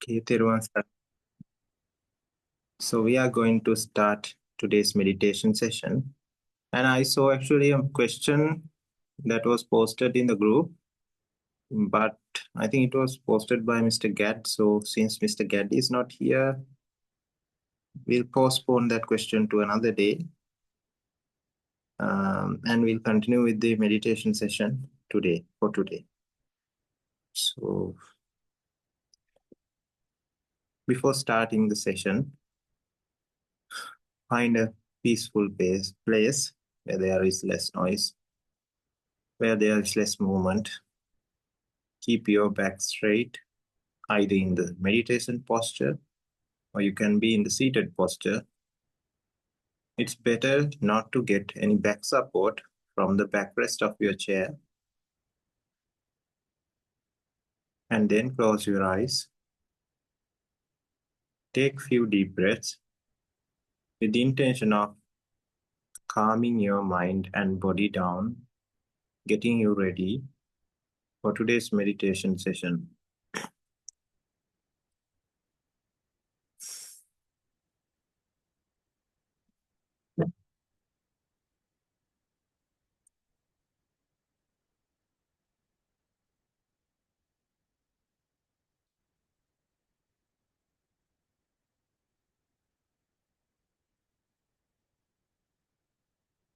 Okay, Thero. So we are going to start today's meditation session. And I saw actually a question that was posted in the group, but I think it was posted by Mr. Gad. So since Mr. Gad is not here, we'll postpone that question to another day. And we'll continue with the meditation session for today. So before starting the session, find a peaceful place where there is less noise, where there is less movement. Keep your back straight, either in the meditation posture or you can be in the seated posture. It's better not to get any back support from the backrest of your chair. And then close your eyes. Take few deep breaths with the intention of calming your mind and body down, getting you ready for today's meditation session.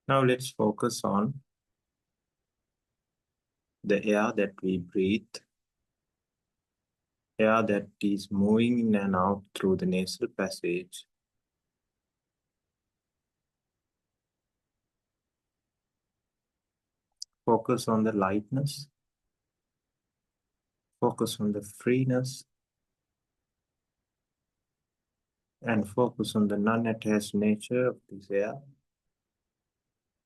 Now let's focus on the air that we breathe, air that is moving in and out through the nasal passage. Focus on the lightness. Focus on the freeness. And focus on the non-attached nature of this air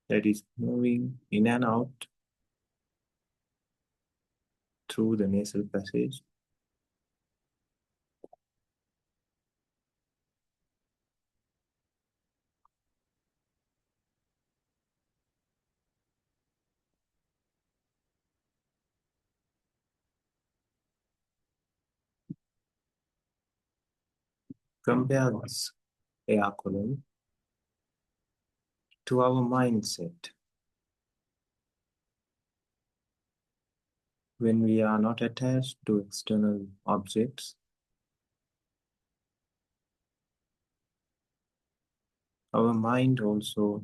that is moving in and out through the nasal passage. Compare this air column to our mindset. When we are not attached to external objects, our mind also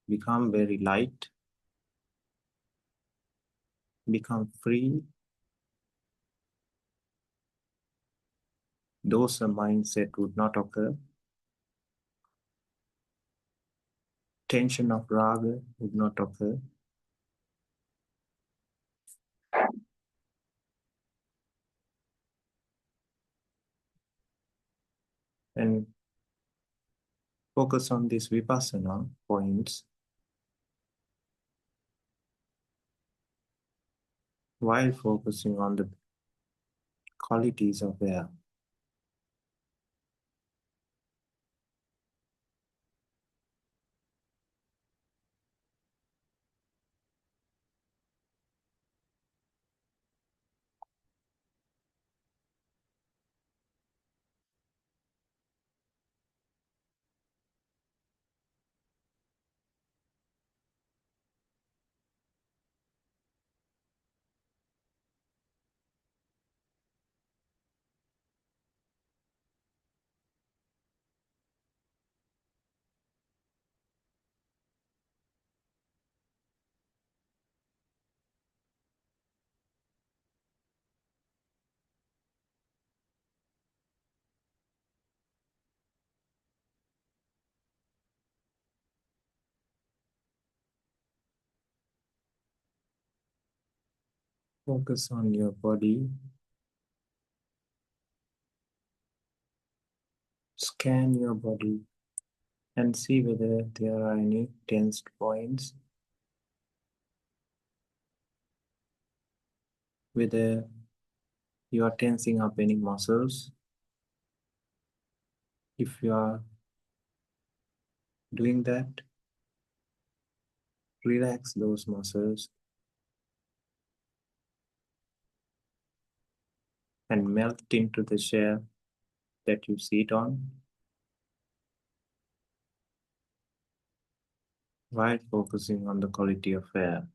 become very light, become free. Dosa mindset would not occur. Tension of raga would not occur. And focus on these vipassana points while focusing on the qualities of air. Focus on your body. Scan your body and see whether there are any tensed points, whether you are tensing up any muscles. If you are doing that, relax those muscles. and melt into the chair that you sit on while focusing on the quality of air.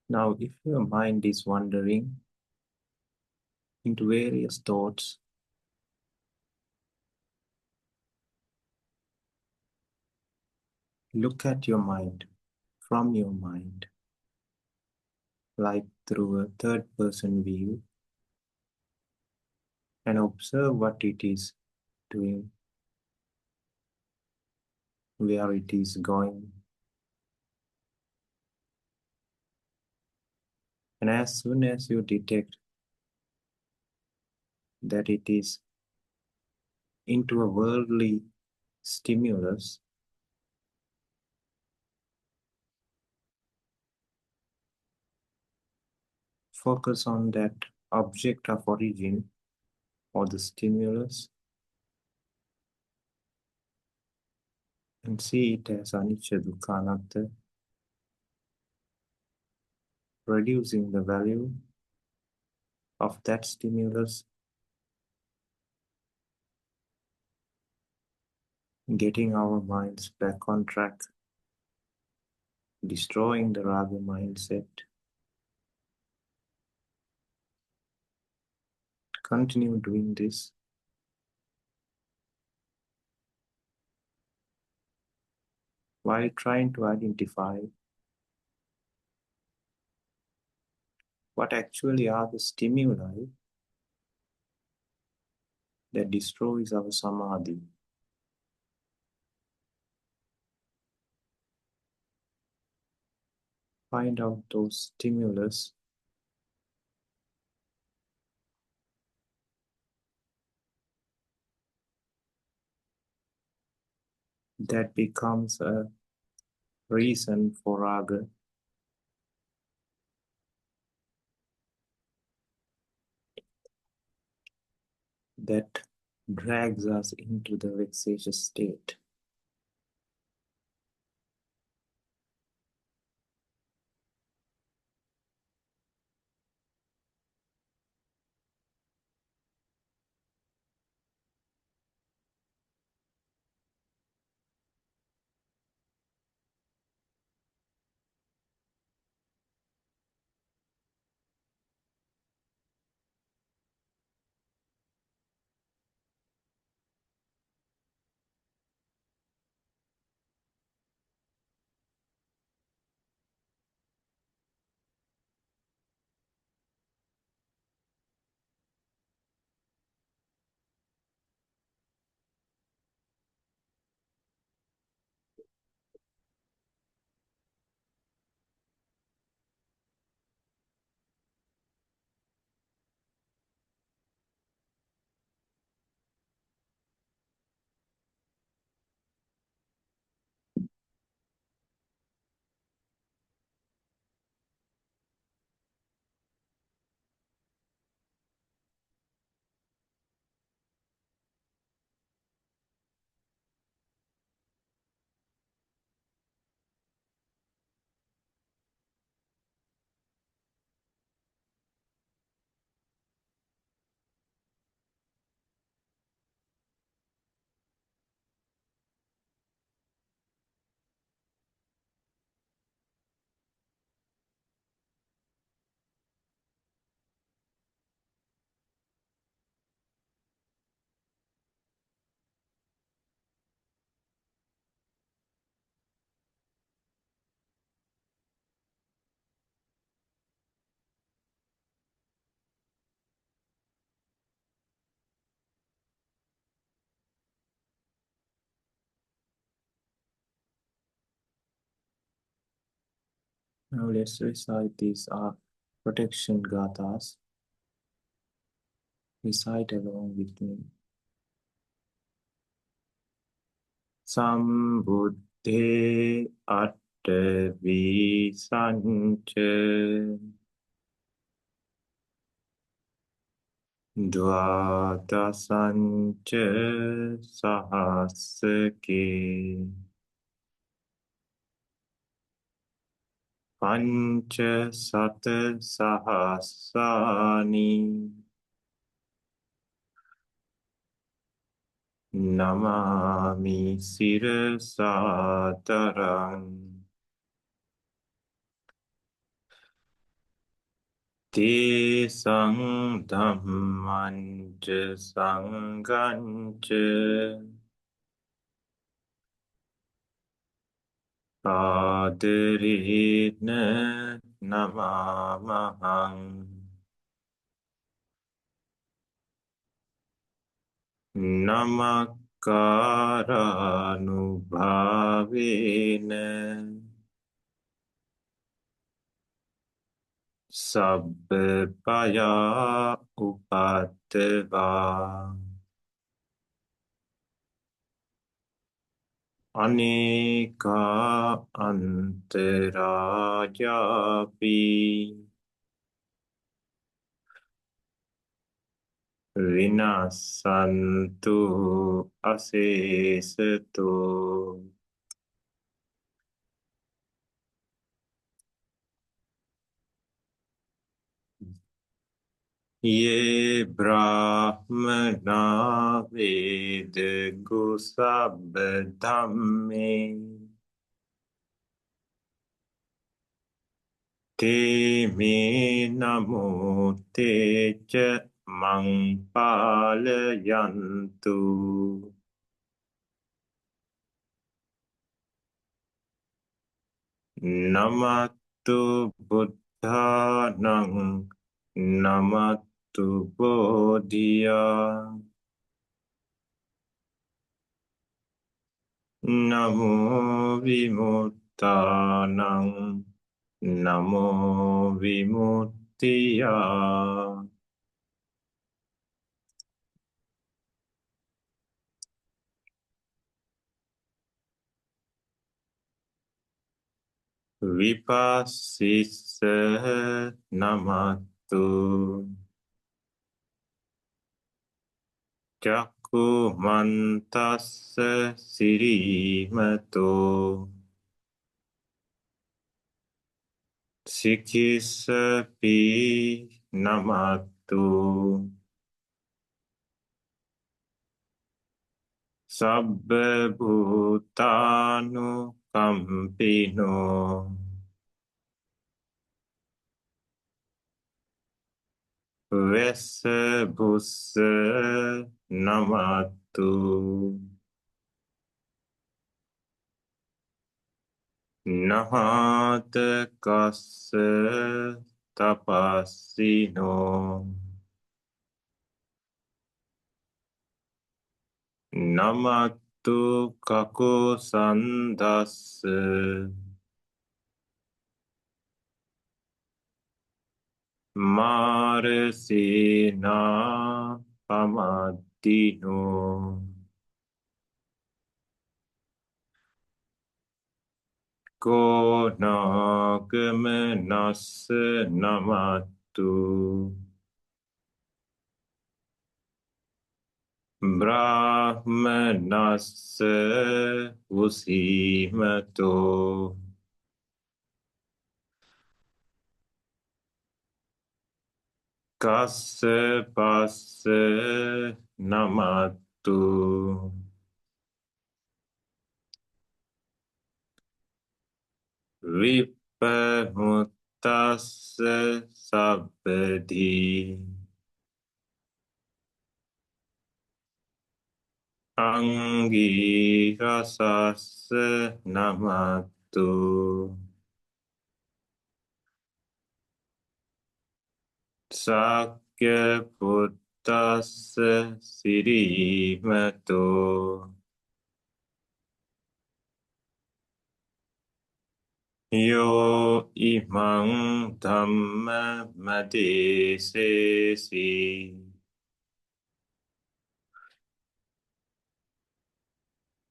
Now, if your mind is wandering into various thoughts, look at your mind from your mind, like through a third-person view, and observe what it is doing, where it is going. And as soon as you detect that it is into a worldly stimulus, focus on that object of origin or the stimulus and see it as anicca dukkha anatta, reducing the value of that stimulus, getting our minds back on track, destroying the raga mindset. Continue doing this. While trying to identify what actually are the stimuli that destroys our samadhi. Find out those stimulus that becomes a reason for raga, that drags us into the vexatious state. Now let's recite these protection gathas. Recite along with me. Sambuddhe attavi sancha dvadasancha sahasake pancha sata sahasani namami sirasadarang Tesang dhammanja sanghancha adarena namamahang namaskaranubhavena sabbapaya upattava anika antarayapi vinasantu asesato Ye brahmana veda gusabdhamme te me namo te cha mang palayantu Namatu buddhanang Namatu bodhiya Namo vimuttanang Namo vimuttiya Vipassisa namatu Jakku mantassa sirimato Sikisapi namatu Sabba bhutanu kampino Vesa bussa namatu Nahata kassa tapasino Namatu kako sandassa Marasena pamadino Konagamanassa namatu Brahmanassa usimato Kassapassa namatu Vipamuttassa sabbadi Angirasassa namatu Sakya Buddhassa Sirimato Yo imang Dhammadassi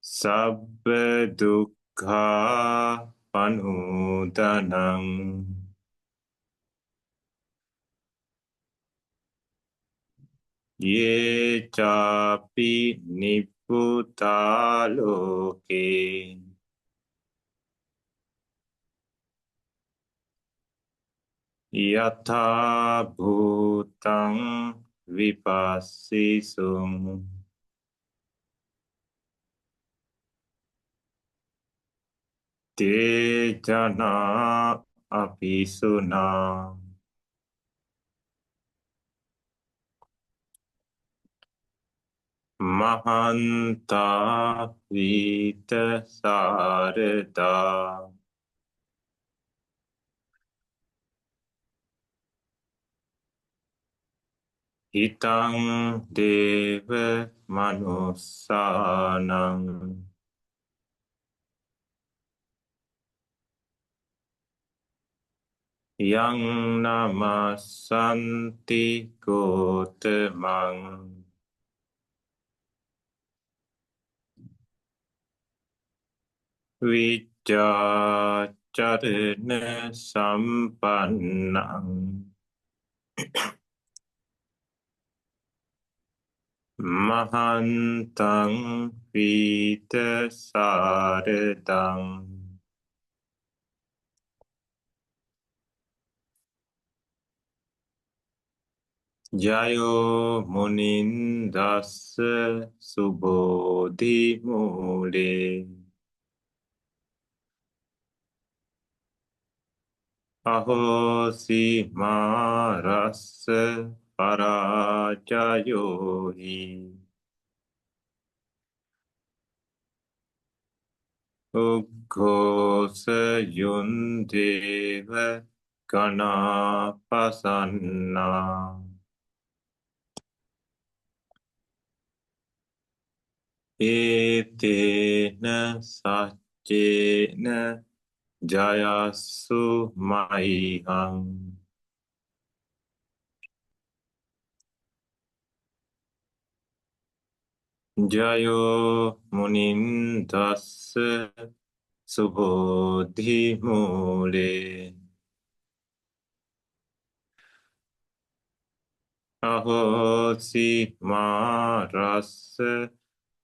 Sabba dukkha panudanang Ye capi nibbutta loke Yatha bhutang vipassisum Te jana apisuna Mahanta vita sarada Hitang deva manusanang Yang namasanti gotamang Vijacarana sampannang Mahantang vita saradang Jayo munindassa subodhi mule Ahosi marassa parajayohi Uggosa yundeva ganapasanna Etena saccena jayasu maihang Jayo munindassa subodhi mule Ahosi marassa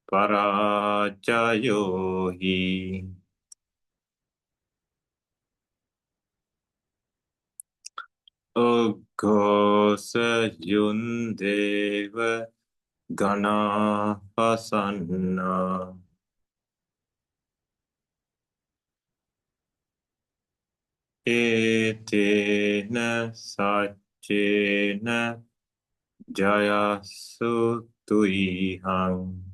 parajayohi Uggosa yundeva ganapasanna Etena saccena jayasu tuihang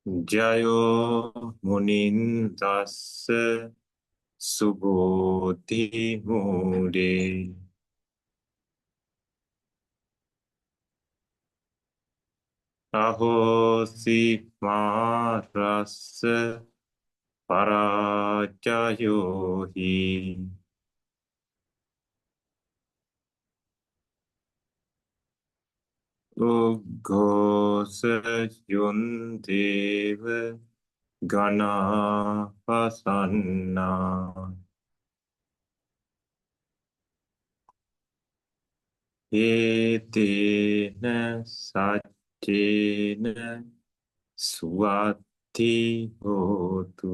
Jayo munindassa subodhi mule Ahosi marassa parajayohi Uggosa yundeva ganapasanna Etena saccena swati hotu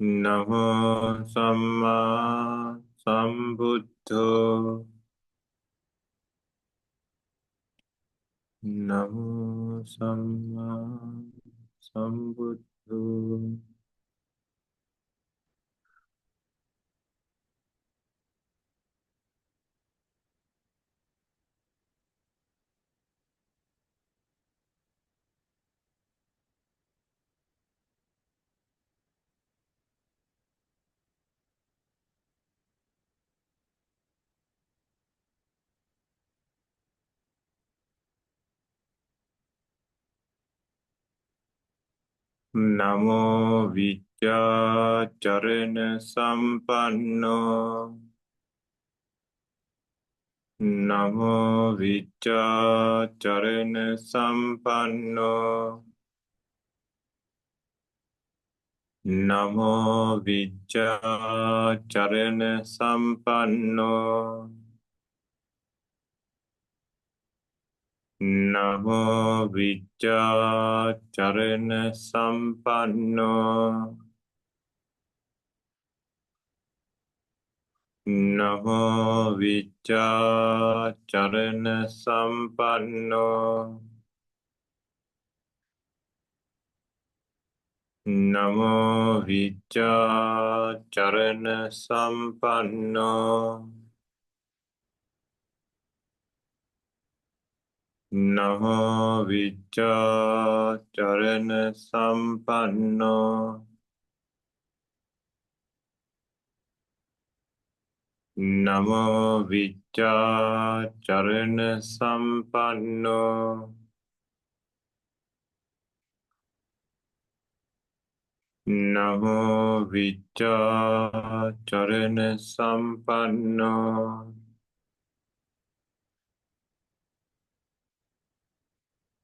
Namo Samma Sambuddho. Namo Samma Sambuddho. Namo Vidyacharana Sampanno. Namo Vidyacharana Sampanno. Namo Vidyacharana Sampanno. Namo Vidyacharana Sampanno. Namo Vidyacharana Sampanno. Namo Vidyacharana Sampanno. Namo Vidyacharana Sampanno. Namo Vidyacharana Sampanno. Namo Vidyacharana Sampanno.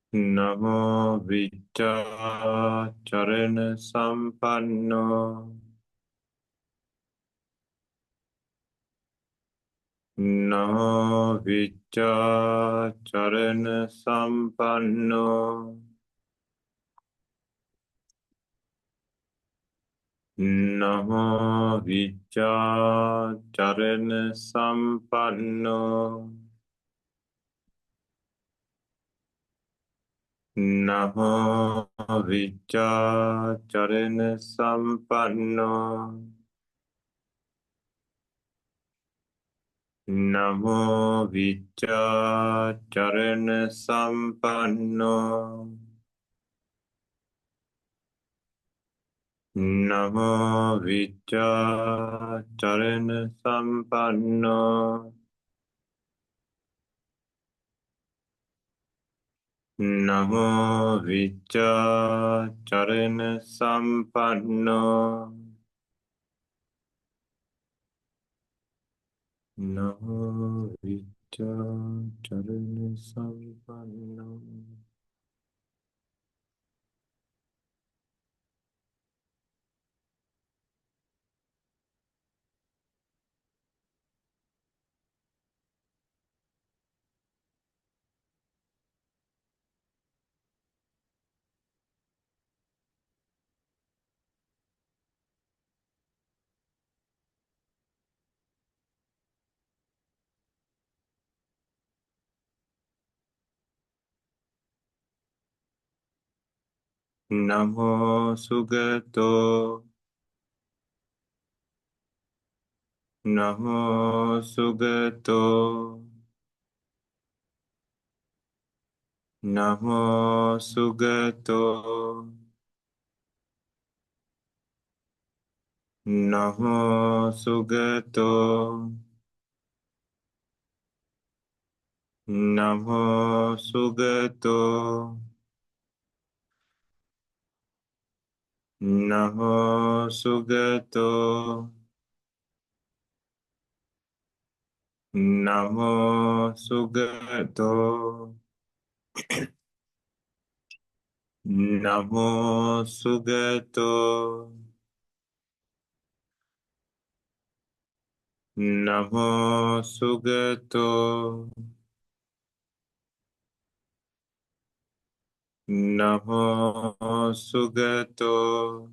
Namo Vidyacharana Sampanno. Namo Vidyacharana Sampanno. Namo Vidyacharana Sampanno. Namo Vidyacharana Sampanno. Namo Vidyacharana Sampanno. Namo Vidyacharana Sampanno. Namo Vidyacharana Sampanno. Namo Vidyacharana Sampanno. Namo Sugato. Namo Sugato. Namo Sugato. Namo Sugato. Namo Sugato. Namo Sugato. Namo Sugato. Namo Sugato. Namo Sugato. Namo Sugato.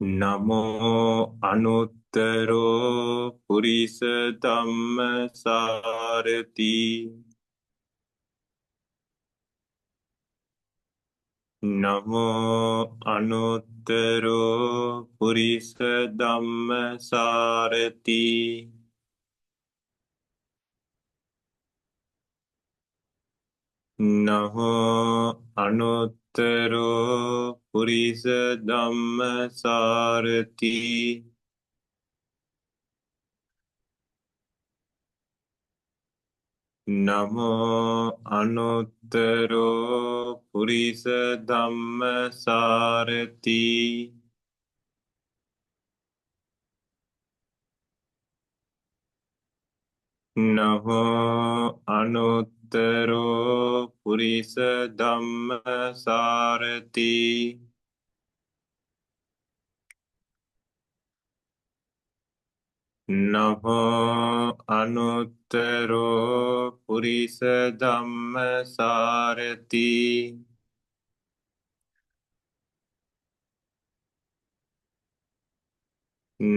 නමෝ අනුත්තරෝ පුරිස ධම්මසාරති නමෝ අනුත්තරෝ පුරිස ධම්මසාරති නමෝ අනුත්තරෝ පුරිස ධම්මසාරති නමෝ අනුත්තරෝ පුරිස ධම්මසාරති නමෝ අනුත්තරෝ පුරිස ධම්මසාරති නමෝ අනුත්තරෝ පුරිස ධම්මසාරති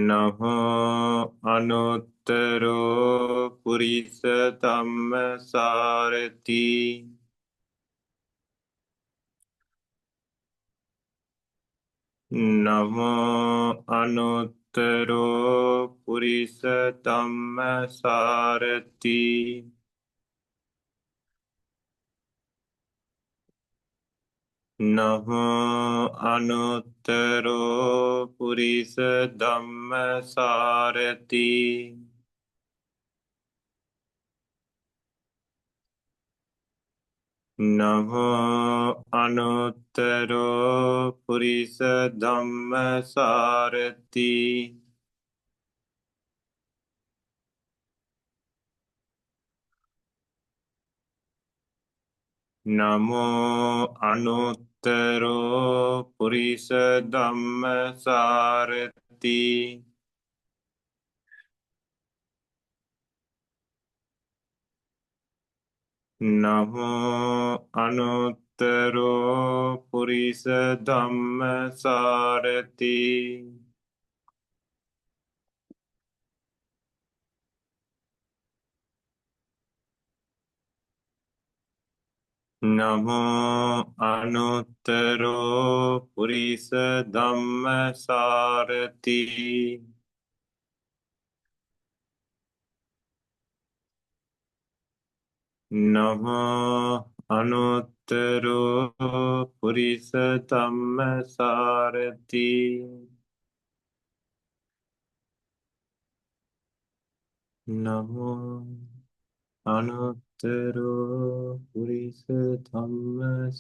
නමෝ අනුත්තරෝ පුරිස ධම්මසාරති නමෝ අනුත්තරෝ පුරිස ධම්මසාරති නමෝ අනුත්තරෝ පුරිස ධම්මසාරති නමෝ අනුත්තරෝ පුරිස ධම්මසාරති නමෝ අනුත්තරෝ පුරිස ධම්මසාරති නමෝ අනුත්තරෝ පුරිස ධම්මසාරති නමෝ අනුත්තරෝ පුරිස ධම්මසාරති නමෝ අනුත්තරෝ පුරිස ධම්මසාරති නමෝ අනුත්තරෝ පුරිස ධම්මසාරති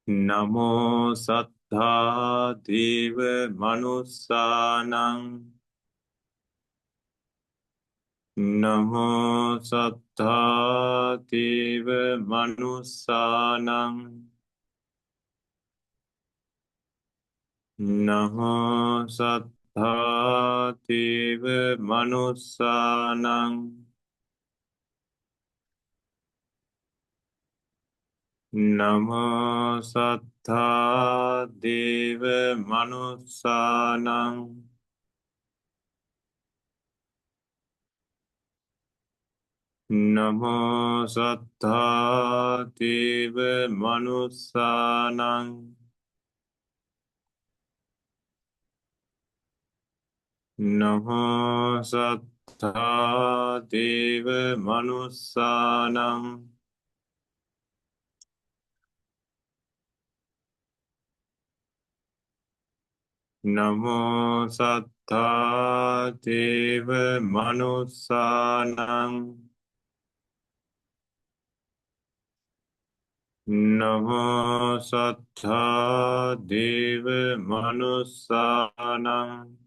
නමෝ සත්තා දේව මනුස්සානං නමෝ සත්තා දේව මනුස්සානං නමෝ සත්තා දේව මනුස්සානං නමෝ සත්තා දේව මනුස්සානං නමෝ සත්තා දේව මනුස්සානං Namo sattha deva manussanam. Namo sattha deva manussanam. Namo sattha deva manussanam.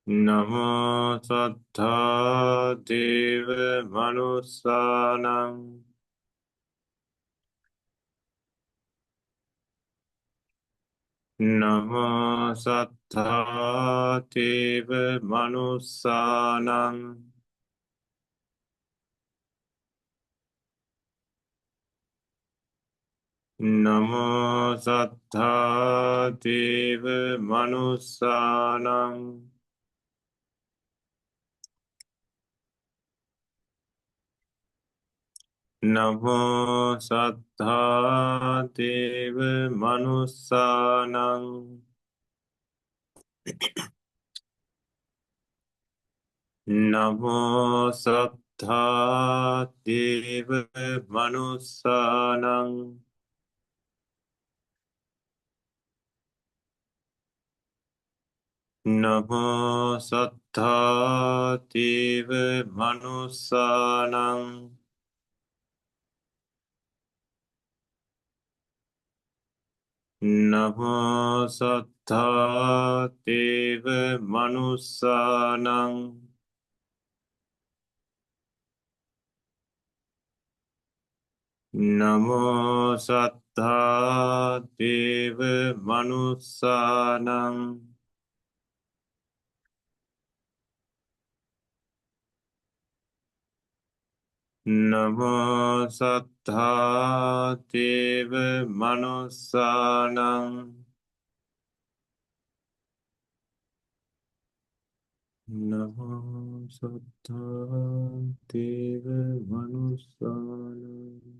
Namo sattha deva manussanam. Namo sattha deva manussanam. Namo sattha deva manussanam. Namo sattha deva manussanam. Namo sattha deva manussanam. Namo sattha deva manussanam. Namo sattha deva manussanam. Namo sattha deva manussanam. Namo sattha deva manussanam. Namo sattha deva manussanam.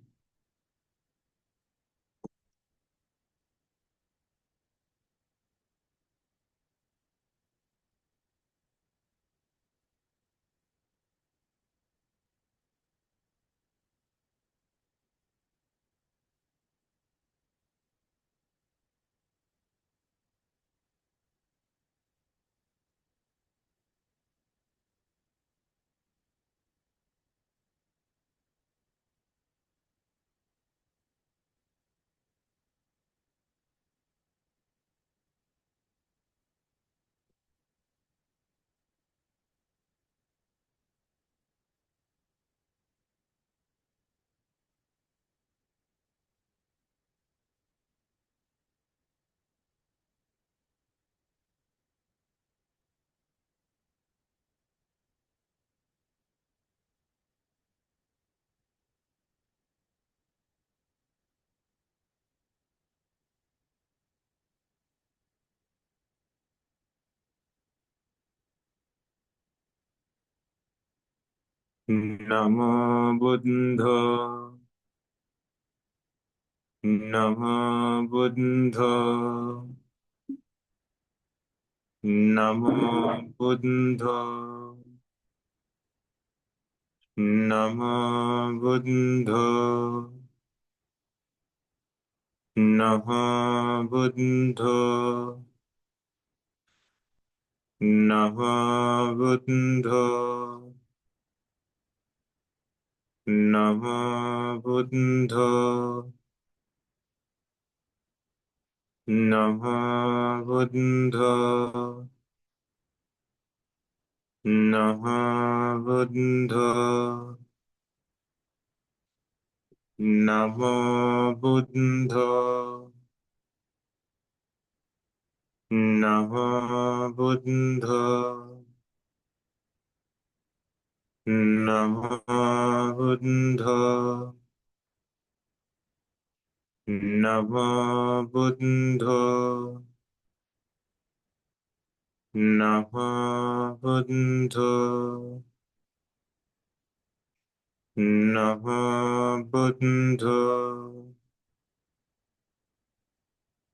Namo Buddha. Namo Buddha. Namo Buddha. Namo Buddha. Namo Buddha. Namo Buddha. Namo Buddha. Namo Buddha. Namo Buddha. Namo Buddha. Namo Buddha. Namo Buddha. Namo Buddha. Namo Buddha. Namo Buddha.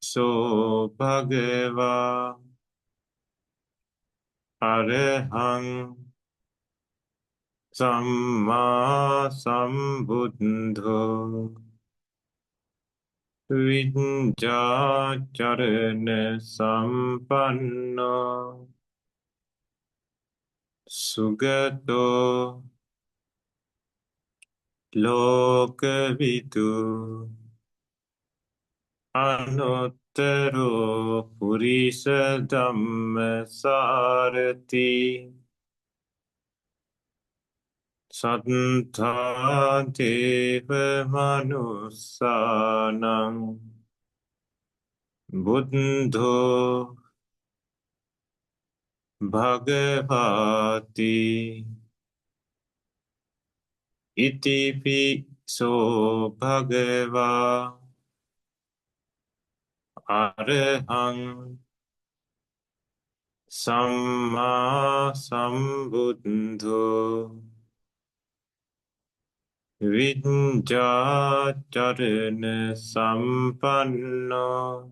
so bhagava arahang samma sambuddho vidyacharana sampanno sugato lokavidu anuttaro purisa dhamma sarati sattva deva manusanam buddho bhagavati iti so bhagava arahang samma sambuddho vidyacharana sampanno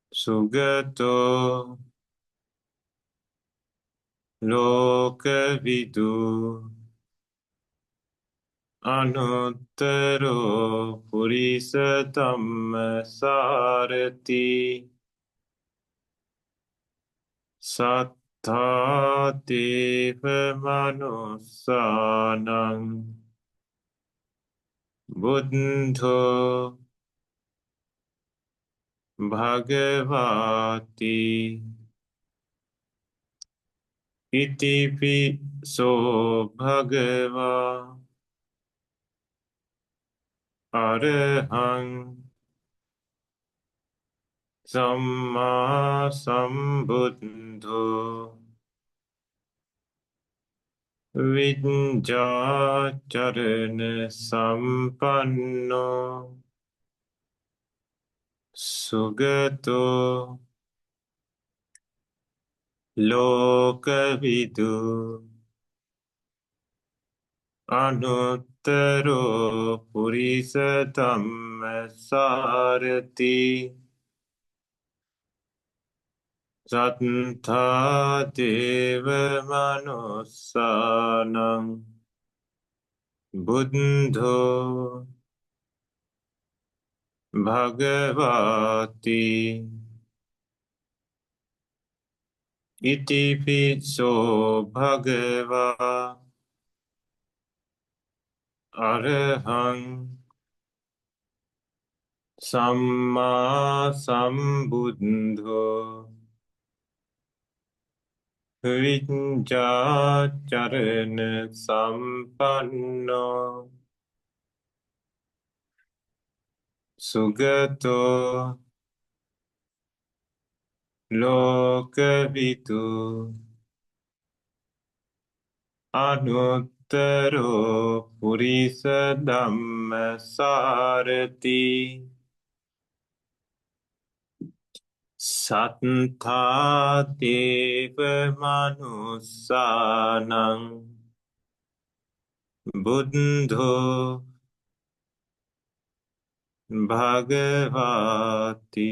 sugato lokavidu anuttaro purisa dhamma sarati sattva deva manusanam buddho bhagavati iti so bhagava arahang samma sambuddho vidyacharana sampanno sugato lokavidu anuttaro purisa dhamma sarati sattva deva manusanam buddho bhagavati iti so bhagava arahang samma sambuddho vidyacharana sampanno sugato lokavidu anuttaro purisa dhamma sarati sattva deva manusanam buddho bhagavati.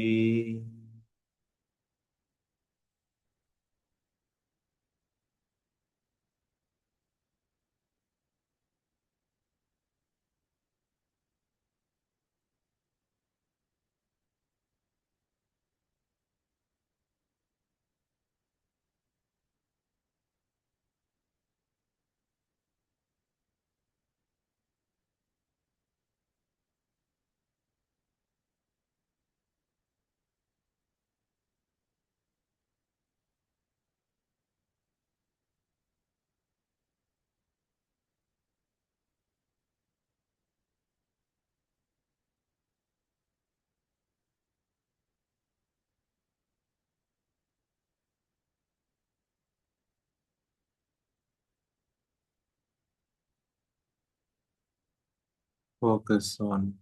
Focus on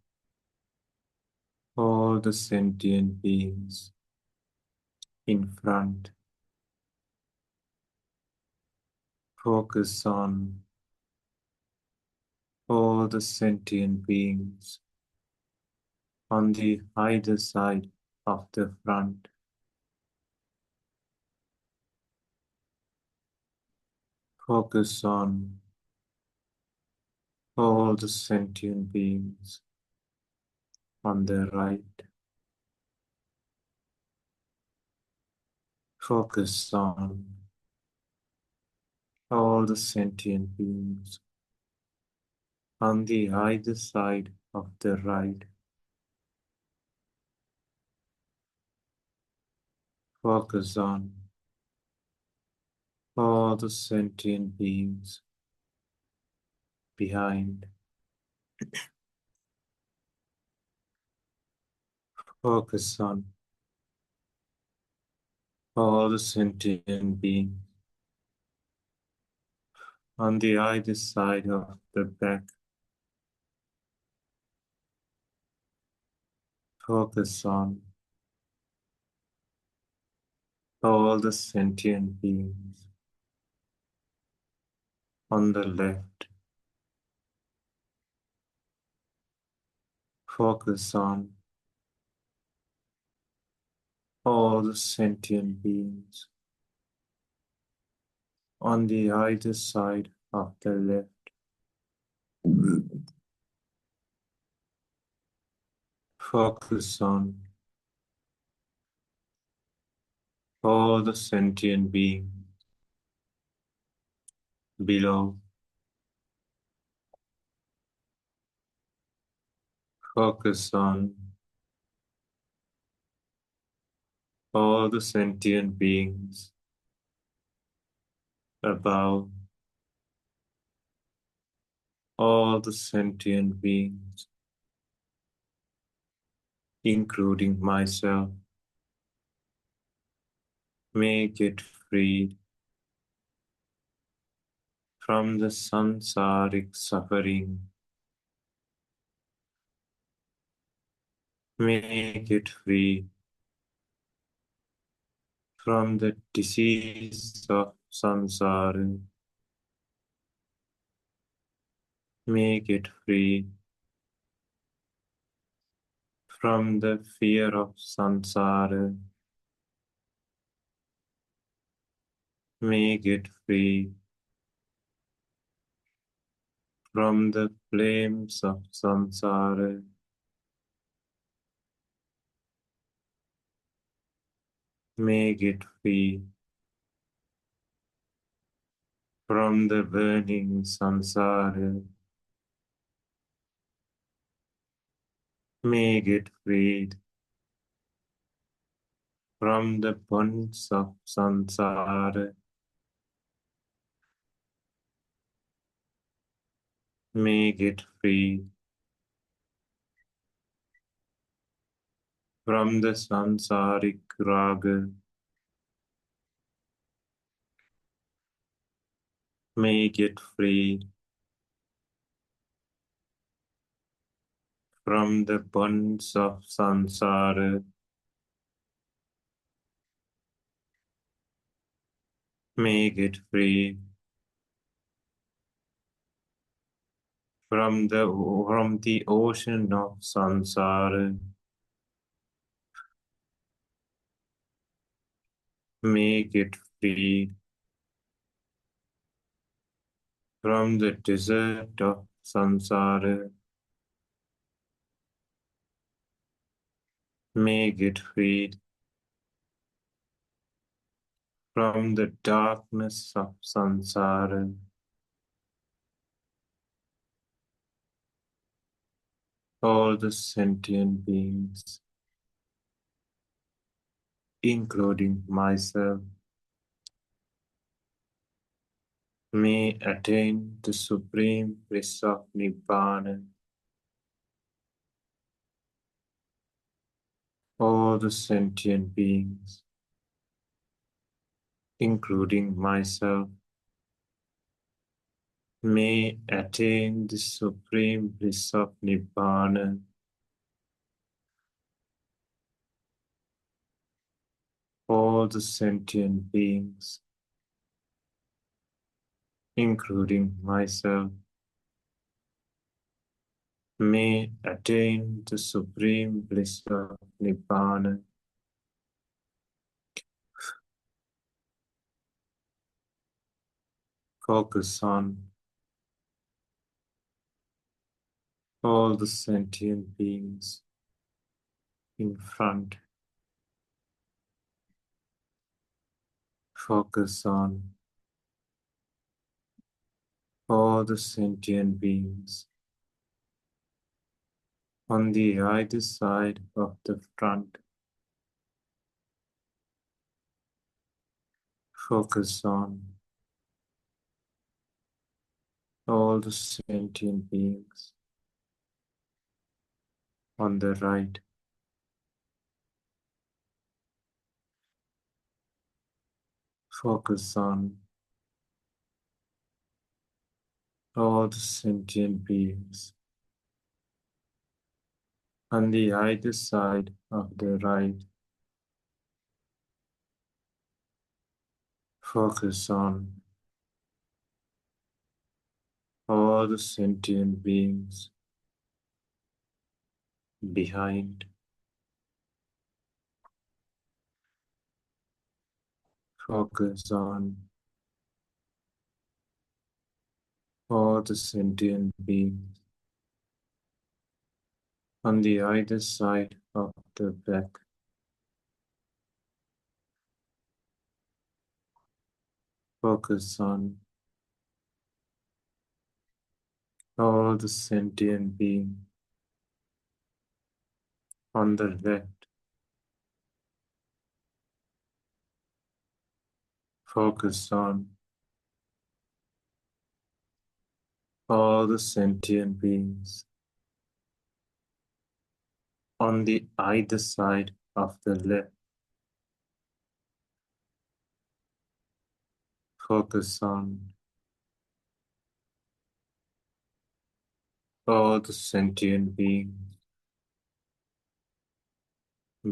all the sentient beings in front. Focus on all the sentient beings on the either side of the front. Focus on all the sentient beings on the right. Focus on all the sentient beings on the either side of the right. Focus on all the sentient beings behind. Focus on all the sentient beings on the either side of the back. Focus on all the sentient beings on the left. Focus on all the sentient beings on the either side of the left. Focus on all the sentient beings below. Focus on all the sentient beings above. All the sentient beings, including myself, may get freed from the samsaric suffering. May get free from the disease of samsara. May get free from the fear of samsara. May get free from the flames of samsara. May get free from the burning samsara. May get freed from the bonds of samsara. May get free from the samsaric raga. May get free from the bonds of samsara. May get free from the ocean of samsara. May get free from the desert of samsara. May get freed from the darkness of samsara. All the sentient beings, including myself, may attain the supreme bliss of Nibbana. All the sentient beings, including myself, may attain the supreme bliss of Nibbana. All the sentient beings, including myself, may attain the supreme bliss of Nibbana. Focus on all the sentient beings in front. Focus on all the sentient beings on the either side of the front. Focus on all the sentient beings on the right. Focus on all the sentient beings on the either side of the right. Focus on all the sentient beings behind. Focus on all the sentient beings on the either side of the back. Focus on all the sentient beings on the left. Focus on all the sentient beings on the either side of the left. Focus on all the sentient beings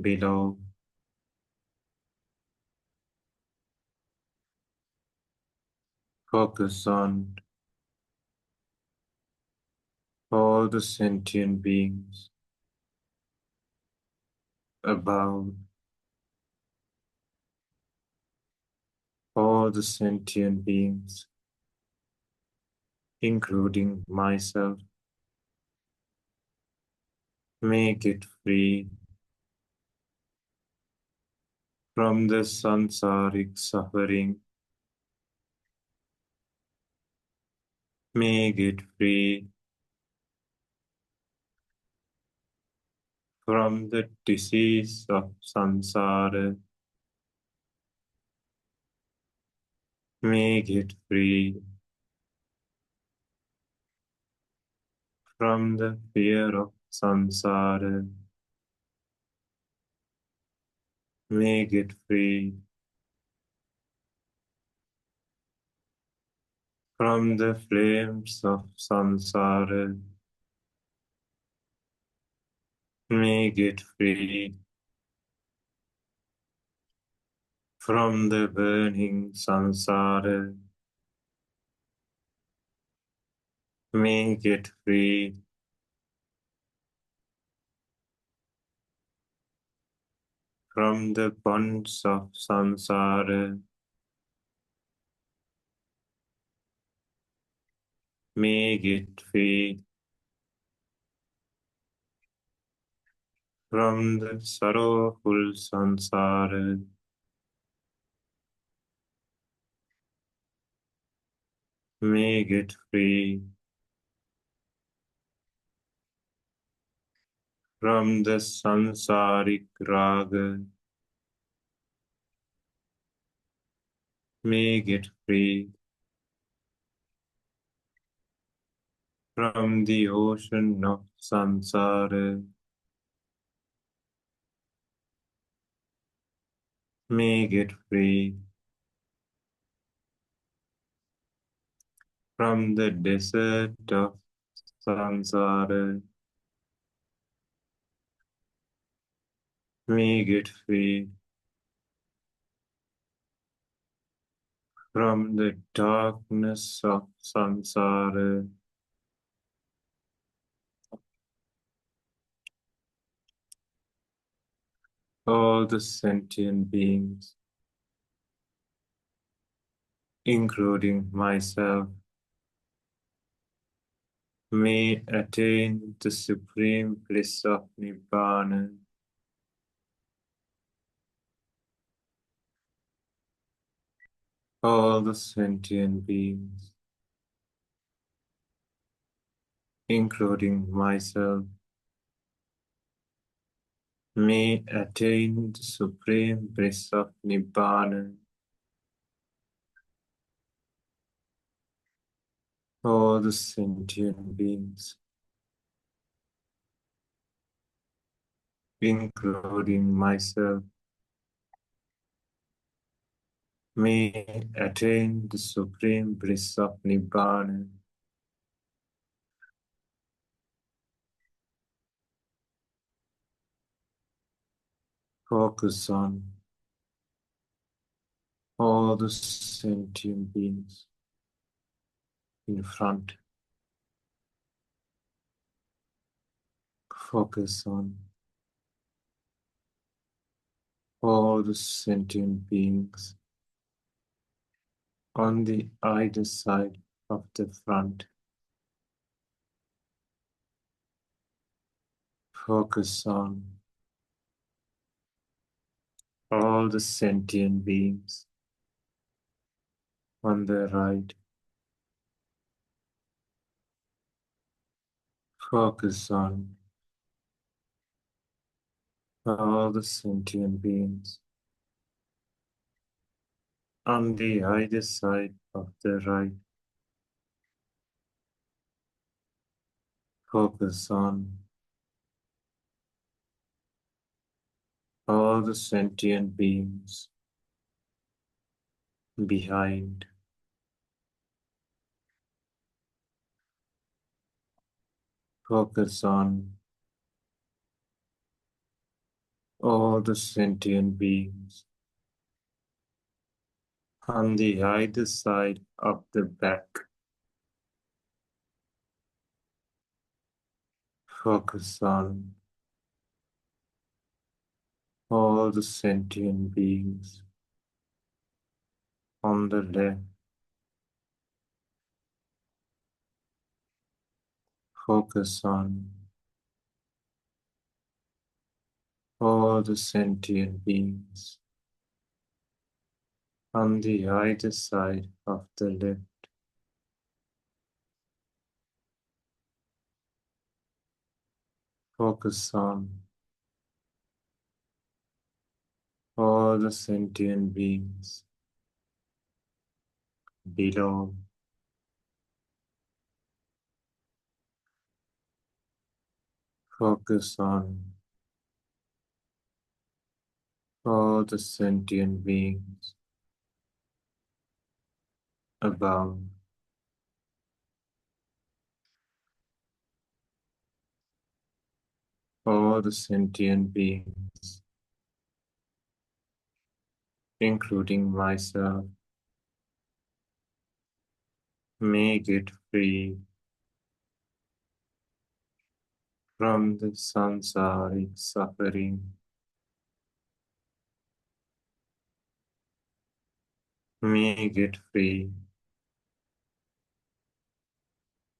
below. Focus on all the sentient beings above. All the sentient beings, including myself, make it free from the samsaric suffering. Make it free from the disease of samsara. Make it free from the fear of samsara. Make it free from the flames of samsara. Make it free from the burning samsara. Make it free from the bonds of samsara. Make it free from the sorrowful samsara. Make it free from the samsaric raga. Make it free from the ocean of samsara. Make it free from the desert of samsara. Make it free from the darkness of samsara. all the sentient beings, including myself, may attain the supreme bliss of Nibbana. All the sentient beings, including myself, may attain the supreme bliss of Nibbana. All the sentient beings, including myself, may attain the supreme bliss of Nibbana. Focus on all the sentient beings in front. Focus on all the sentient beings on the either side of the front. Focus on all the sentient beings on the right. Focus on all the sentient beings on the either side of the right. Focus on all the sentient beings behind. Focus on all the sentient beings on the either side of the back. Focus on all the sentient beings on the left. Focus on all the sentient beings on the either side of the left. Focus on all the sentient beings below. Focus on all the sentient beings above. All the sentient beings, including myself, may get free from the samsaric suffering. May get free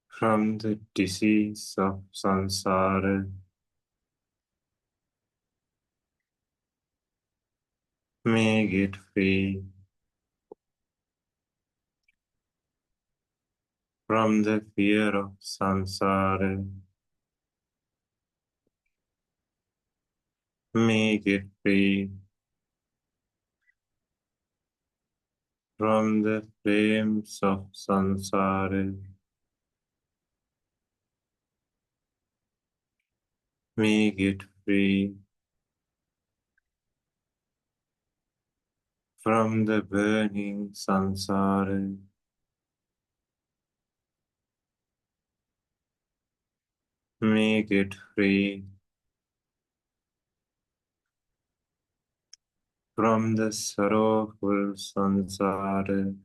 from the disease of samsara. May get free from the fear of samsara. May get free from the flames of samsara. May get free from the burning samsara. May get free from the sorrowful samsara.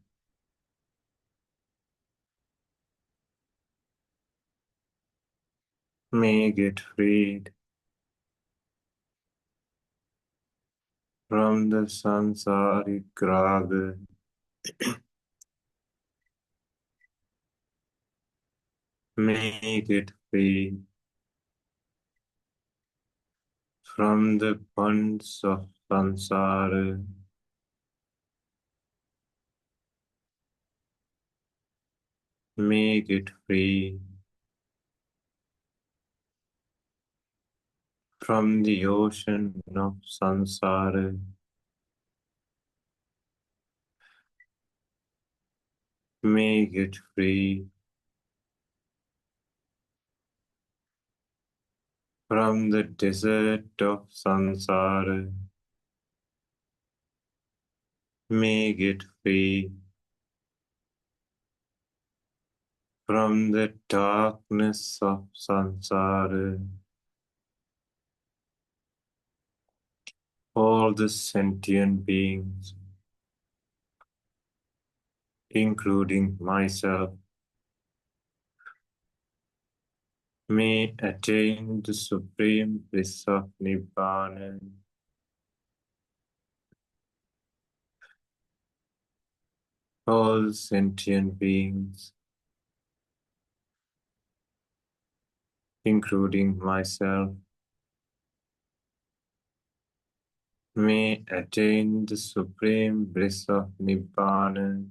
May get freed from the sansaric raga. Make it free from the bonds of samsara. Make it free from the ocean of samsara. Make it free from the desert of samsara. Make it free from the darkness of samsara. All the sentient beings, including myself, may attain the supreme bliss of Nibbana. All sentient beings, including myself, may attain the supreme bliss of Nibbana.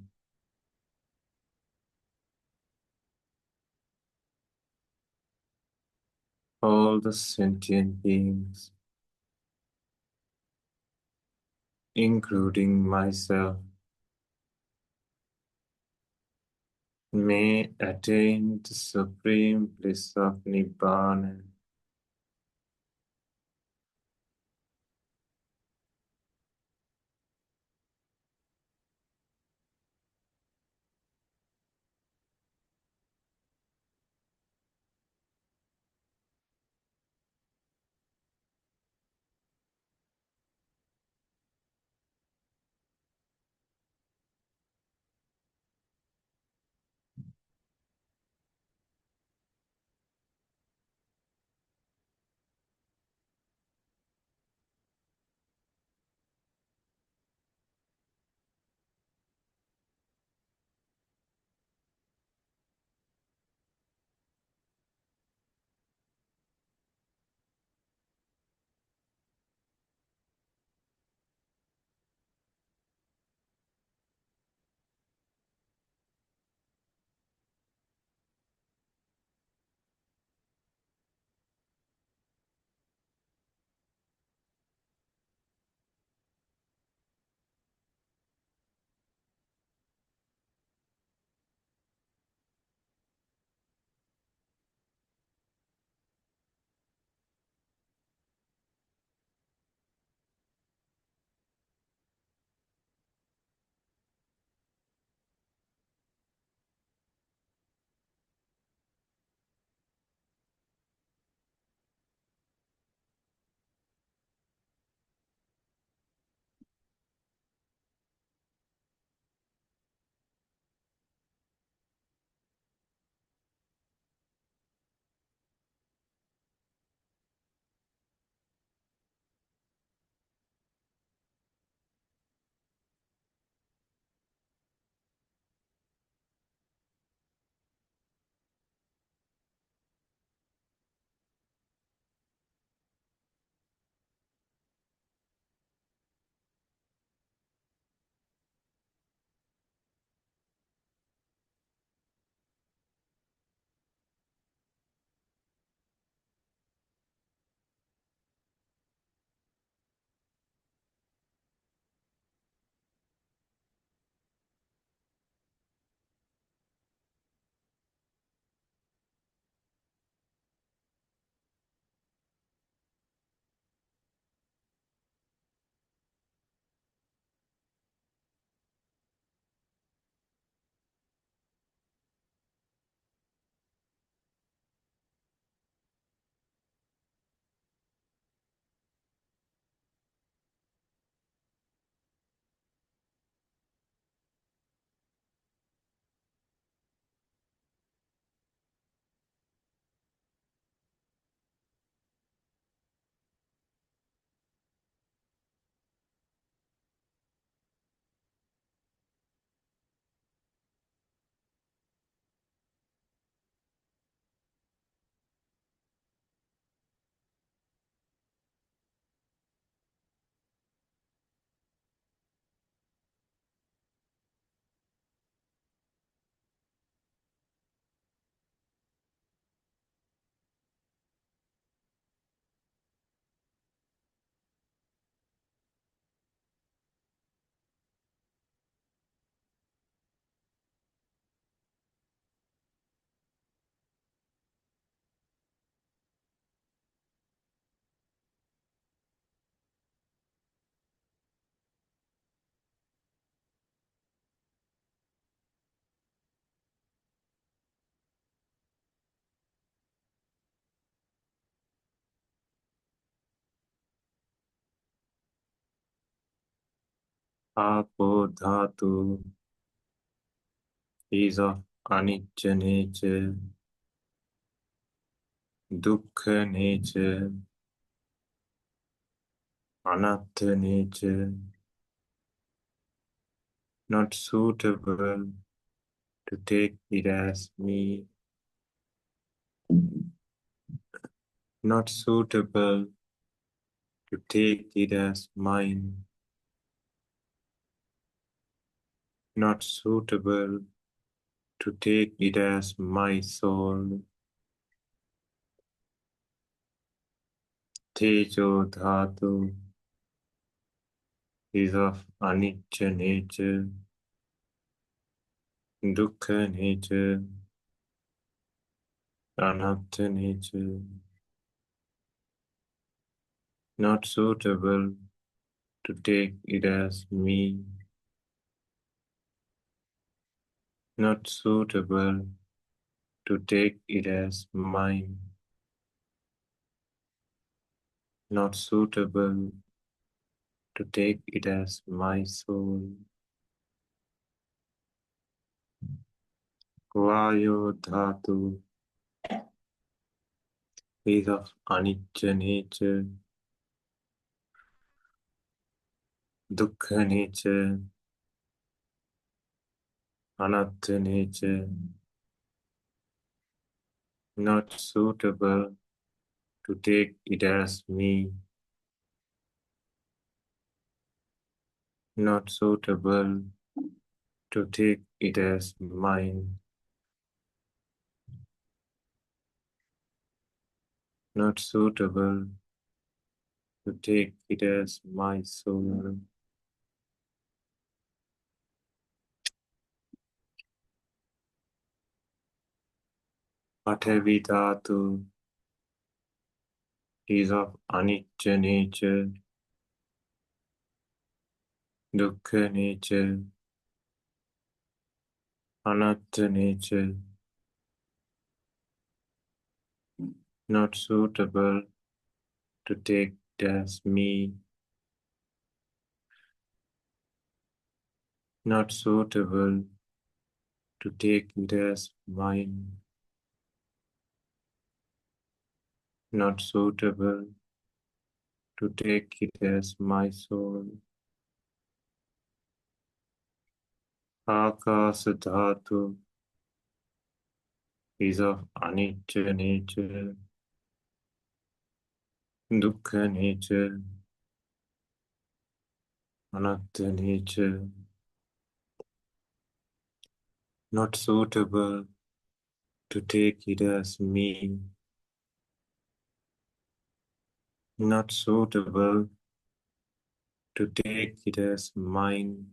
All the sentient beings, including myself, may attain the supreme bliss of Nibbana. Apo Dhatu is of anicca nature, dukkha nature, anatta nature, not suitable to take it as me, not suitable to take it as mine, not suitable to take it as my soul. Tejo Dhatu is of anicca nature, dukkha nature, anatta nature, not suitable to take it as me, not suitable to take it as mine, not suitable to take it as my soul. Vayo Dhatu is of anicca nature, dukkha nature, anatta nature, not suitable to take it as me, not suitable to take it as mine, not suitable to take it as my soul. Paඨavi Dhatu is of anicca nature, dukkha nature, anatta nature, not suitable to take it as me, not suitable to take it as mine, not suitable to take it as my soul. Akasa Dhatu is of anicca nature, dukkha nature, anatta nature, not suitable to take it as me, not suitable to take it as mine,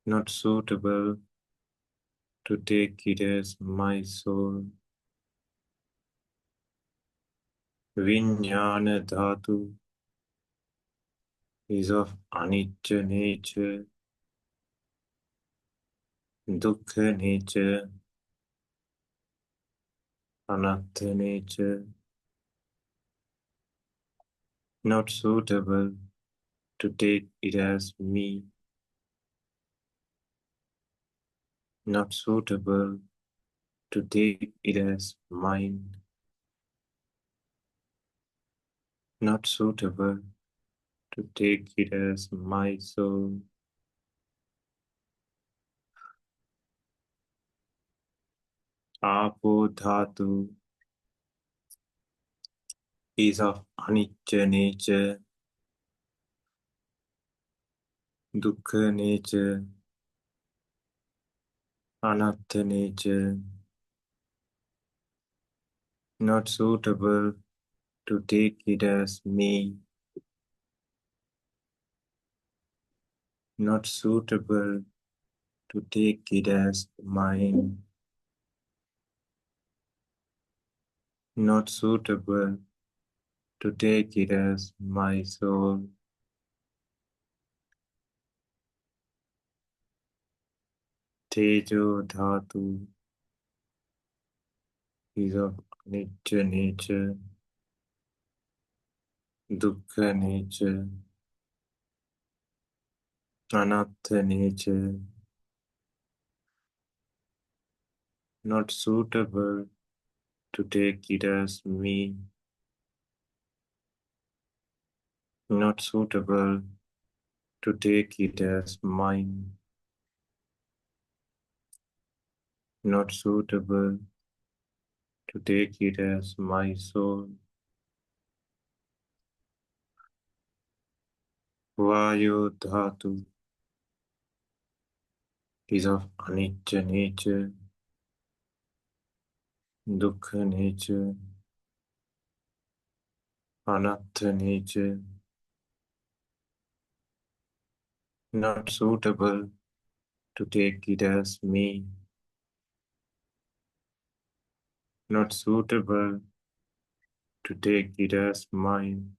not suitable to take it as my soul. Vijnana Dhatu is of anicca nature, dukkha nature, anatta nature, not suitable to take it as me, not suitable to take it as mine, not suitable to take it as my soul. Apo Dhatu is of anicca nature, dukkha nature, anatta nature, not suitable to take it as me, not suitable to take it as mine, not suitable to take it as my soul. Tejo Dhatu is of anicca nature, dukkha nature, Anatta nature, not suitable to take it as me, not suitable to take it as mine, not suitable to take it as my soul. Vayu Dhatu is of anicca nature, dukkha nature, anatta nature, not suitable to take it as me, not suitable to take it as mine,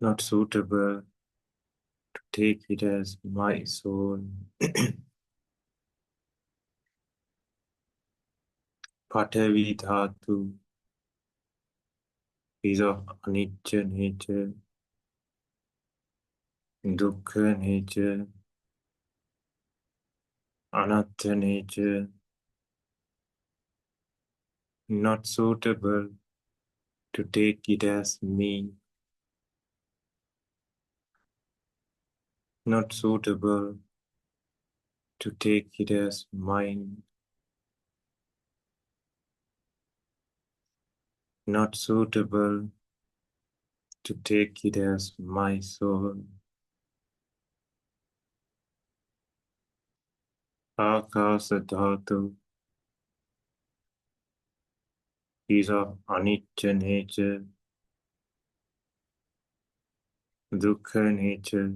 not suitable to take it as my soul. Patavi Dhatu is of anicca nature, dukkha nature, anatta nature, not suitable to take it as me, not suitable to take it as mine, not suitable to take it as my soul. Akasa Dhatu is of anicca nature, dukkha nature,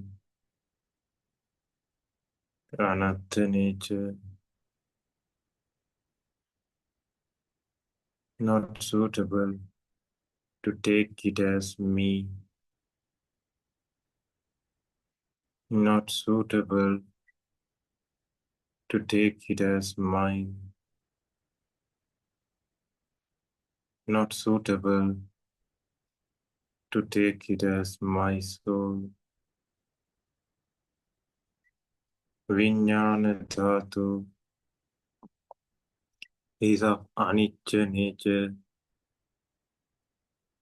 anatta nature, not suitable to take it as me, not suitable to take it as mine, not suitable to take it as my soul. Vijnana Dhatu is of anicca nature,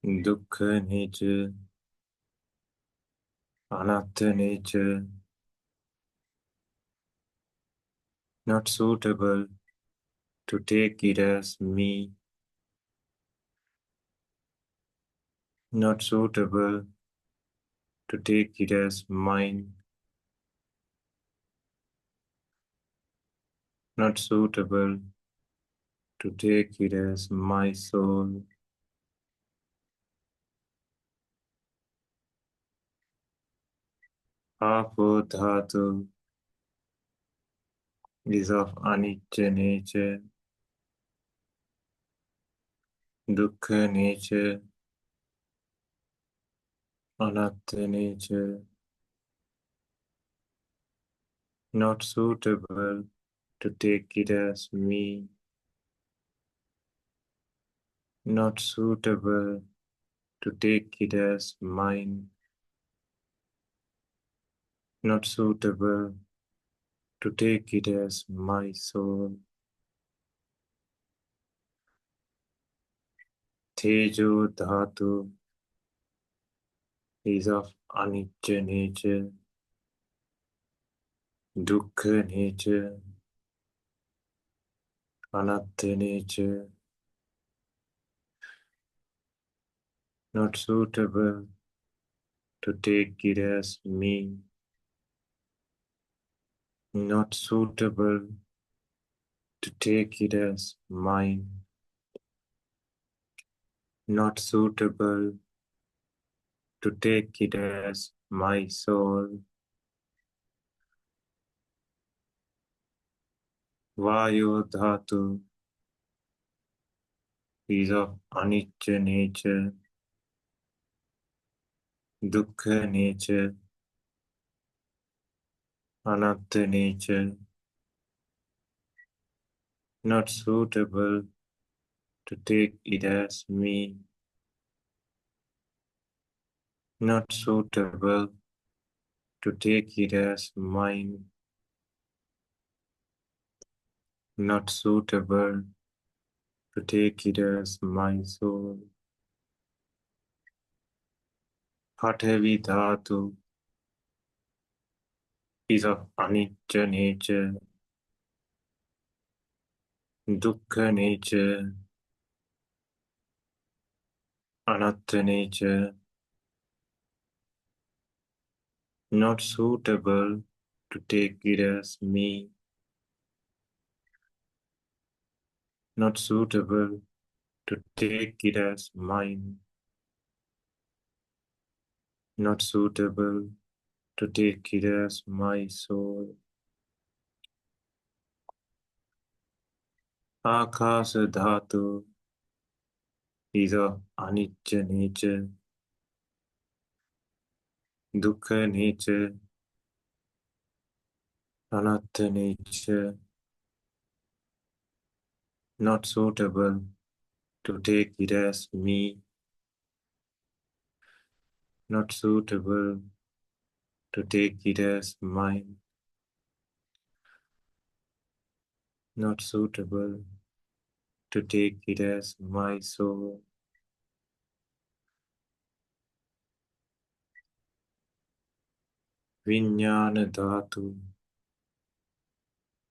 dukkha nature, anatta nature, not suitable to take it as me, not suitable to take it as mine, not suitable to take it as my soul. Apo Dhatu is of anicca nature, dukkha nature, anatta nature, not suitable to take it as me, not suitable to take it as mine, not suitable to take it as my soul. Tejo Dhatu is of anicca nature, dukkha nature, anatta nature, not suitable to take it as me, not suitable to take it as mine, not suitable to take it as my soul. Vayu Dhatu is of anicca nature, dukkha nature, anatta nature, not suitable to take it as me, not suitable to take it as mine, not suitable to take it as my soul. Paඨavi Dhatu is of anicca nature, dukkha nature, anatta nature, not suitable to take it as me, not suitable to take it as mine, not suitable to take it as my soul. Akasa Dhatu is of anicca nature, dukkha nature, anatta nature, not suitable to take it as me, not suitable to take it as mine, not suitable to take it as my soul. Vijnana Dhatu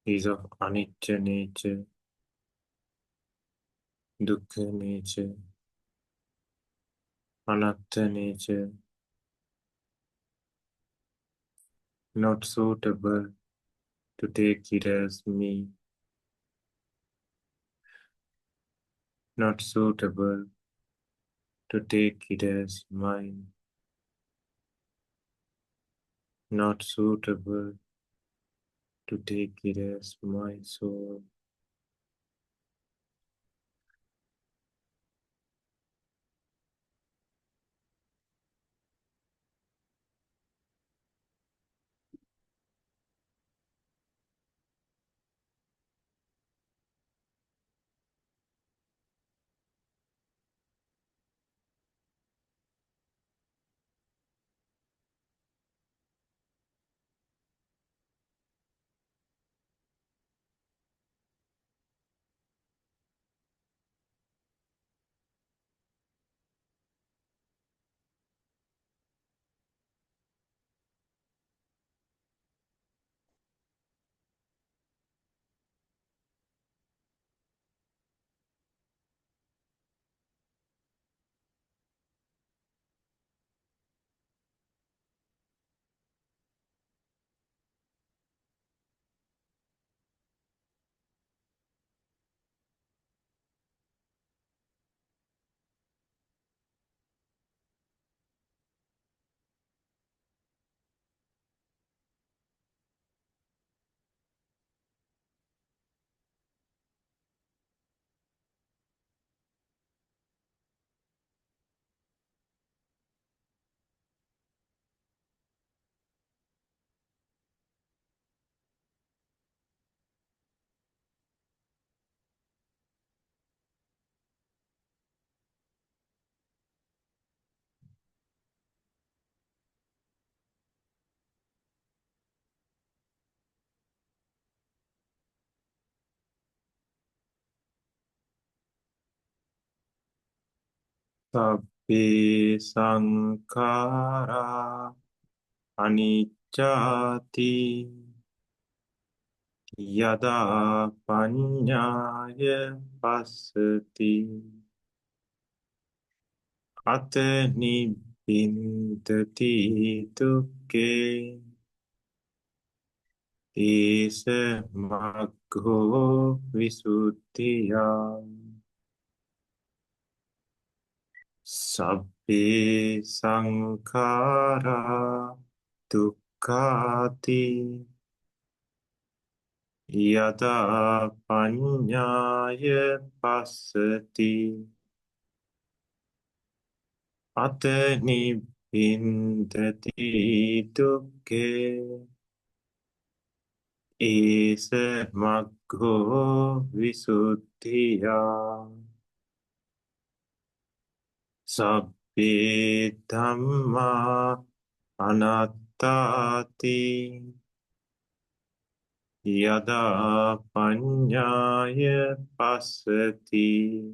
is of anicca nature, dukkha nature, anatta nature, not suitable to take it as me, not suitable to take it as mine, not suitable to take it as my soul. Sabbe sankhara anicchati yada panyaya pasati atani bindati dukke esa maggo visuddhiya. Sabbe sankhara dukkati yada panyaya pasati atani bindati dukke esa maggo visuddhiya. Sabbe dhamma anattati yada panyaya passati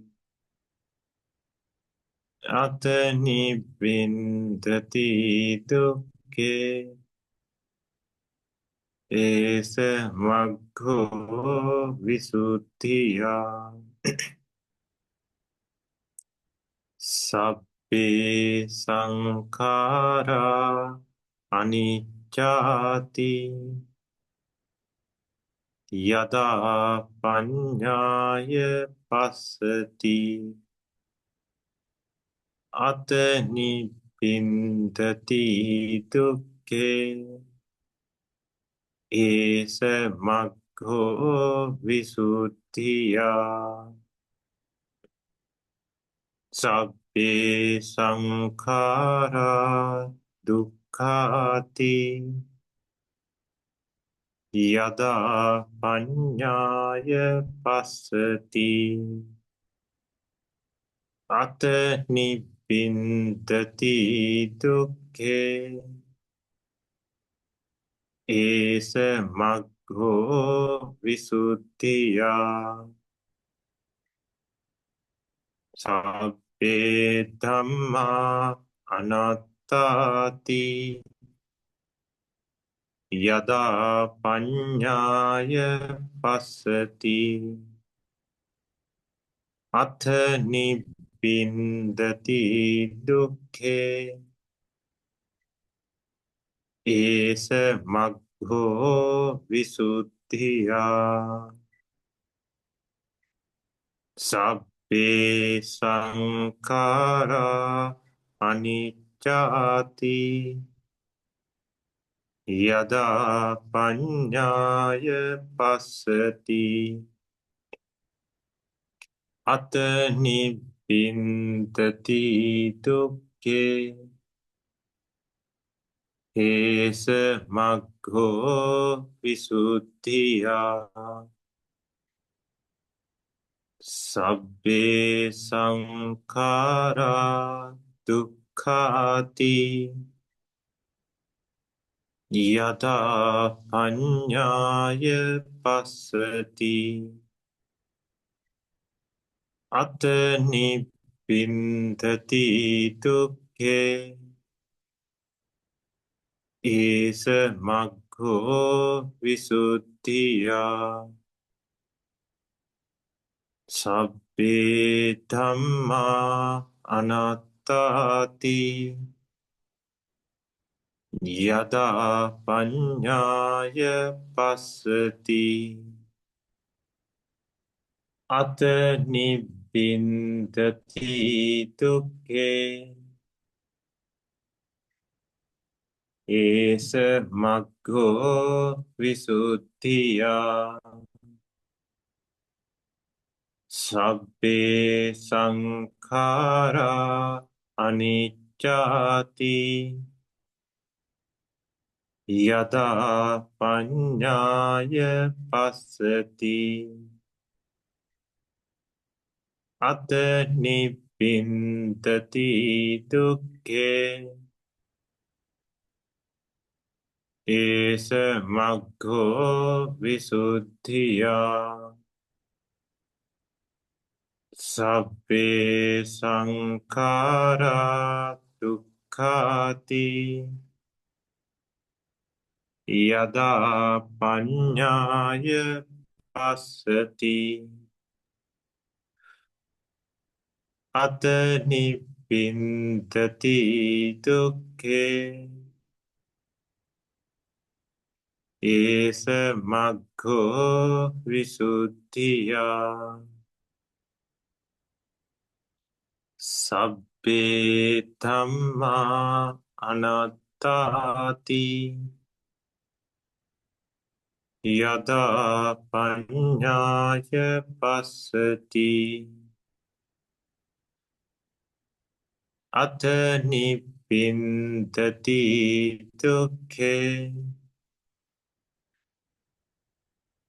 atani bindati dukke esa maggo visuddhiya sabbe sankhara anicchati yada panyaya passati atani bindati dukke esa maggo visuddhiya sabbe sankhara dukkati yada panyaya passati atani bindati dukke esa maggo visuddhiya sabbe dhamma anattati yada panyaya passati atani bindati dukke esa maggo visuddhiya sabbe sankhara anicchati yada panyaya passati atani bindati dukke esa maggo visuddhiya sabbe sankhara dukkati yada panyaya passati atani bindati dukke esa maggo visuddhiya sabbe dhamma anattati yada panyaya passati atani bindati dukke esa maggo visuddhiya sabbe sankhara anicchati yada panyaya passati atani bindati dukke esa maggo visuddhiya sabbe sankhara dukkati yada panyaya passati atani bindati dukke esa maggo visuddhiya sabbe dhamma anattati yada panyaya passati atani bindati dukke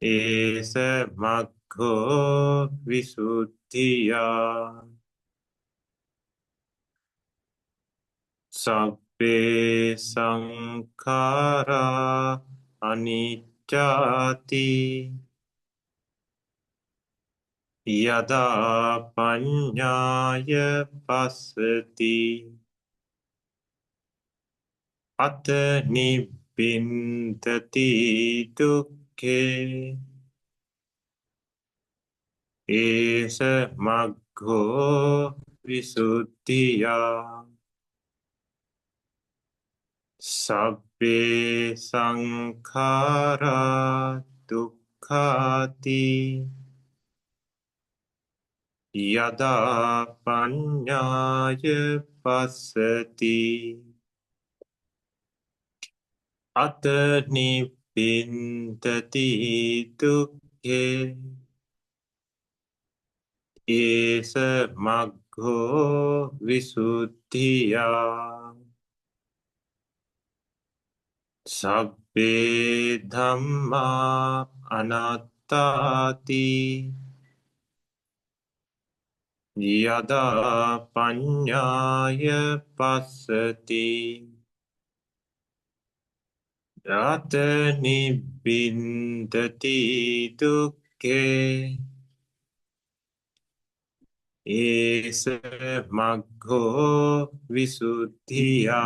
esa maggo visuddhiya sabbe sankhara anicchati yada paññāya passati atta nibbindati dukkhe esa maggo visuddhiya sabbe sankhara dukkhati yada paññāya passati atta nibbindati dukkhe esa maggo visuddhiya sabbe dhamma anattati yada paññāya passati atta nibbindati dukkhe esa maggo visuddhiya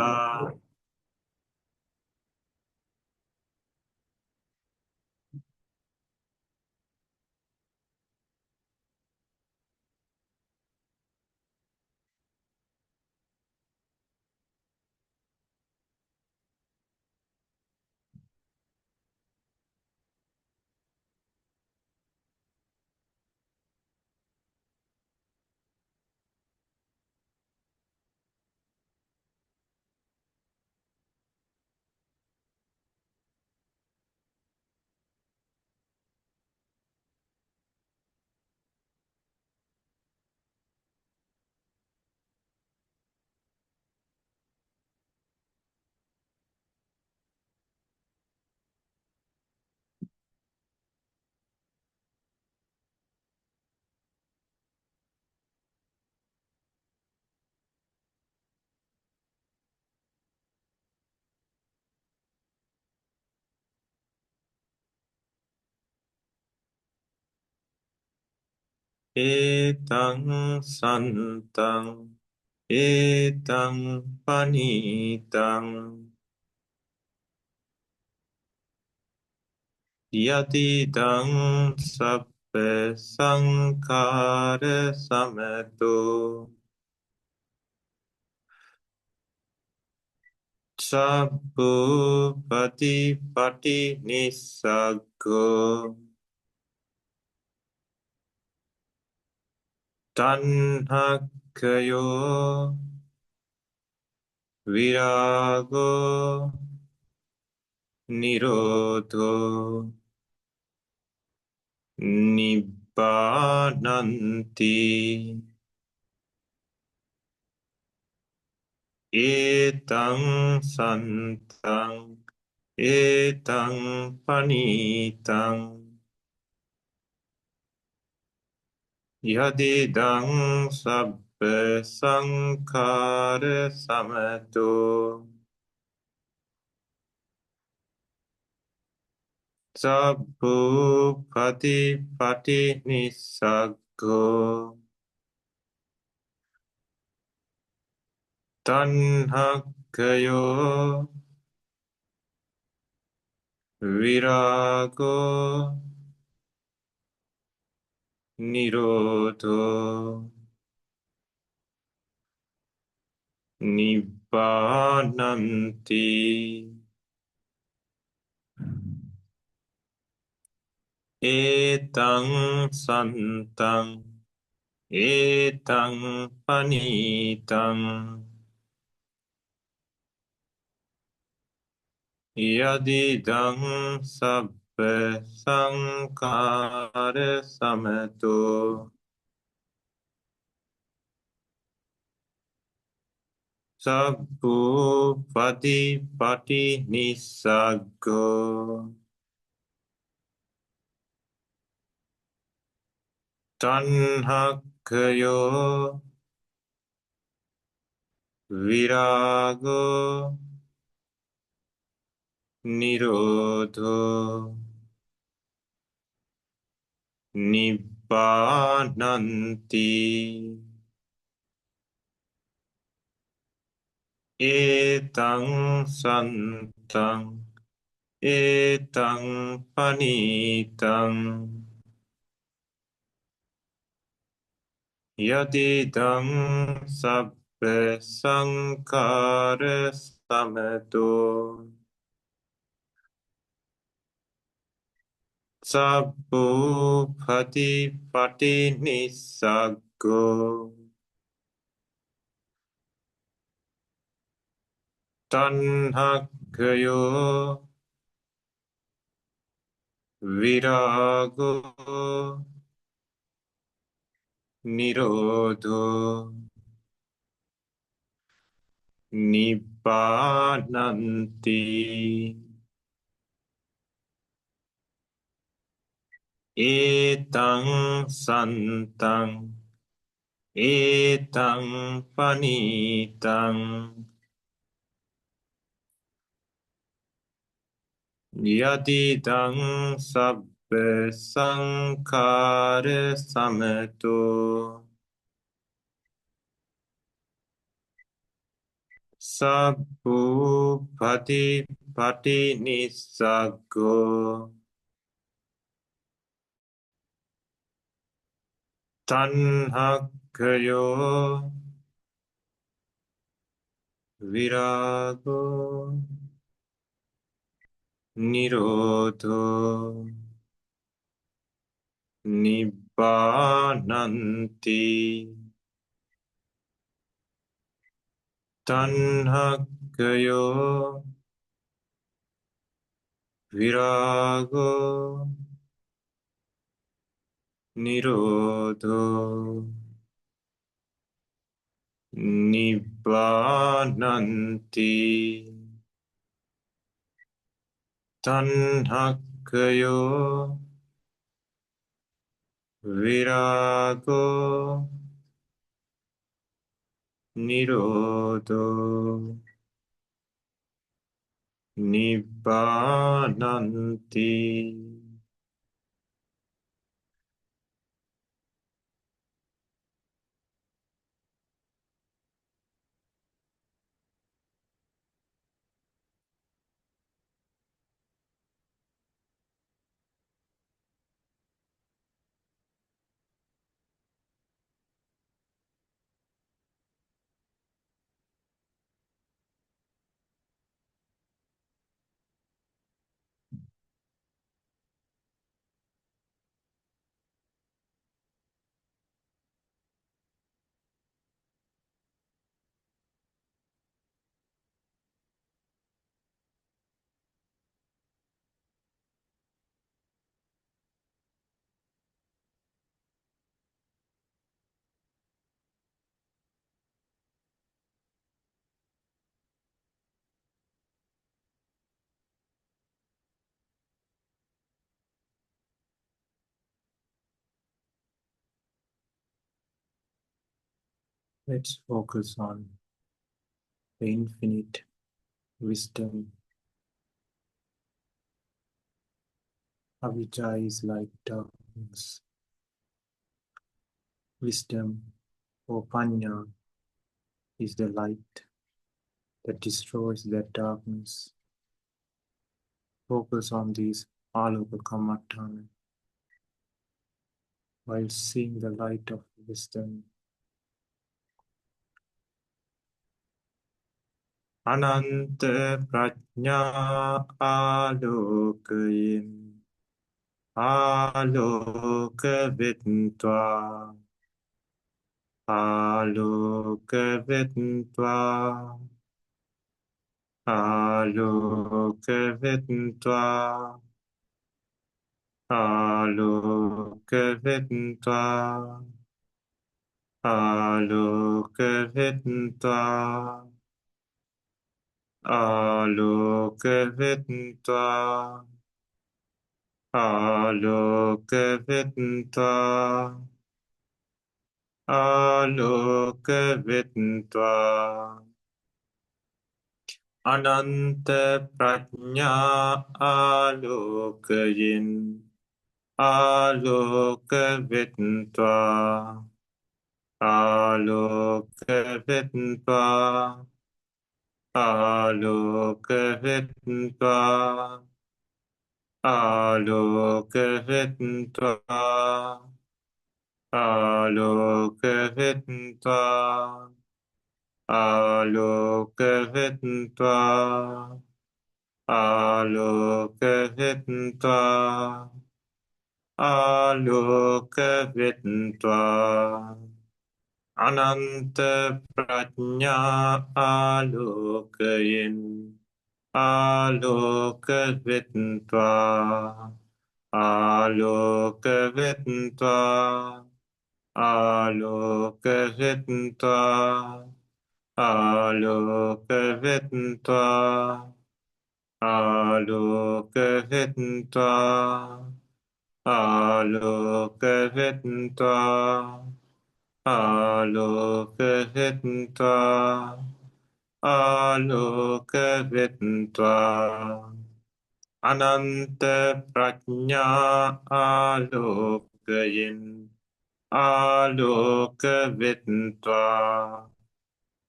etang santang etang panitang yadidang sabbe sankhara sameto sabbu pati nissago tanhakkayo virago nirodho nibbānanti etang santang etang panitang yadidang sabbe sankhara sameto sabbu pati nissago tanhakkayo virago nirodho nibbānanti etang santang etang panitang yadidang sabbe sankhara sameto sabbu pati nissago tanhakkayo virago, nirodho, nibbananti, etang santang, etang panitang, yadidang sabbe sankara sameto, sabbu pati pati nisaggo, tanhakyo, virago, nirodho, nibbananti, etang santang, etang panitang, yadidang sabbe sankhara sameto, sabbu pati pati nisaggo, tanhakyo, virago, nirodho, nibbananti, tanhakyo, virago, nirodho, nibbananti, tanhakyo, virago, nirodho, nibbananti. Let's focus on the infinite wisdom. Avijja is like darkness. Wisdom, or panya, is the light that destroys that darkness. Focus on these Ariya Kammatthana while seeing the light of wisdom. Ananta prajna alokayin aloka vidntva aloka vidntva aloka vidntva aloka vidntva aloka vidntva aloka vidntva aloka vidntva aloka vidntva අනන්ත ප්‍රඥා ආලෝකයෙන් ආලෝක වෙත්වා ආලෝක වෙත්වා ආලෝක වෙත්වා ආලෝක වෙත්වා ආලෝක වෙත්වා ආලෝක වෙත්වා ආලෝක වෙත්වා ආලෝක වෙත්වා අනන්ත ප්‍රඥා ආලෝකයෙන් ආලෝක වෙත්වා ආලෝක වෙත්වා ආලෝක වෙත්වා ආලෝක වෙත්වා ආලෝක වෙත්වා ආලෝක වෙත්වා ආලෝක වෙත්වා ආලෝක වෙත්වා අනන්ත ප්‍රඥා ආලෝකයෙන් ආලෝක වෙත්වා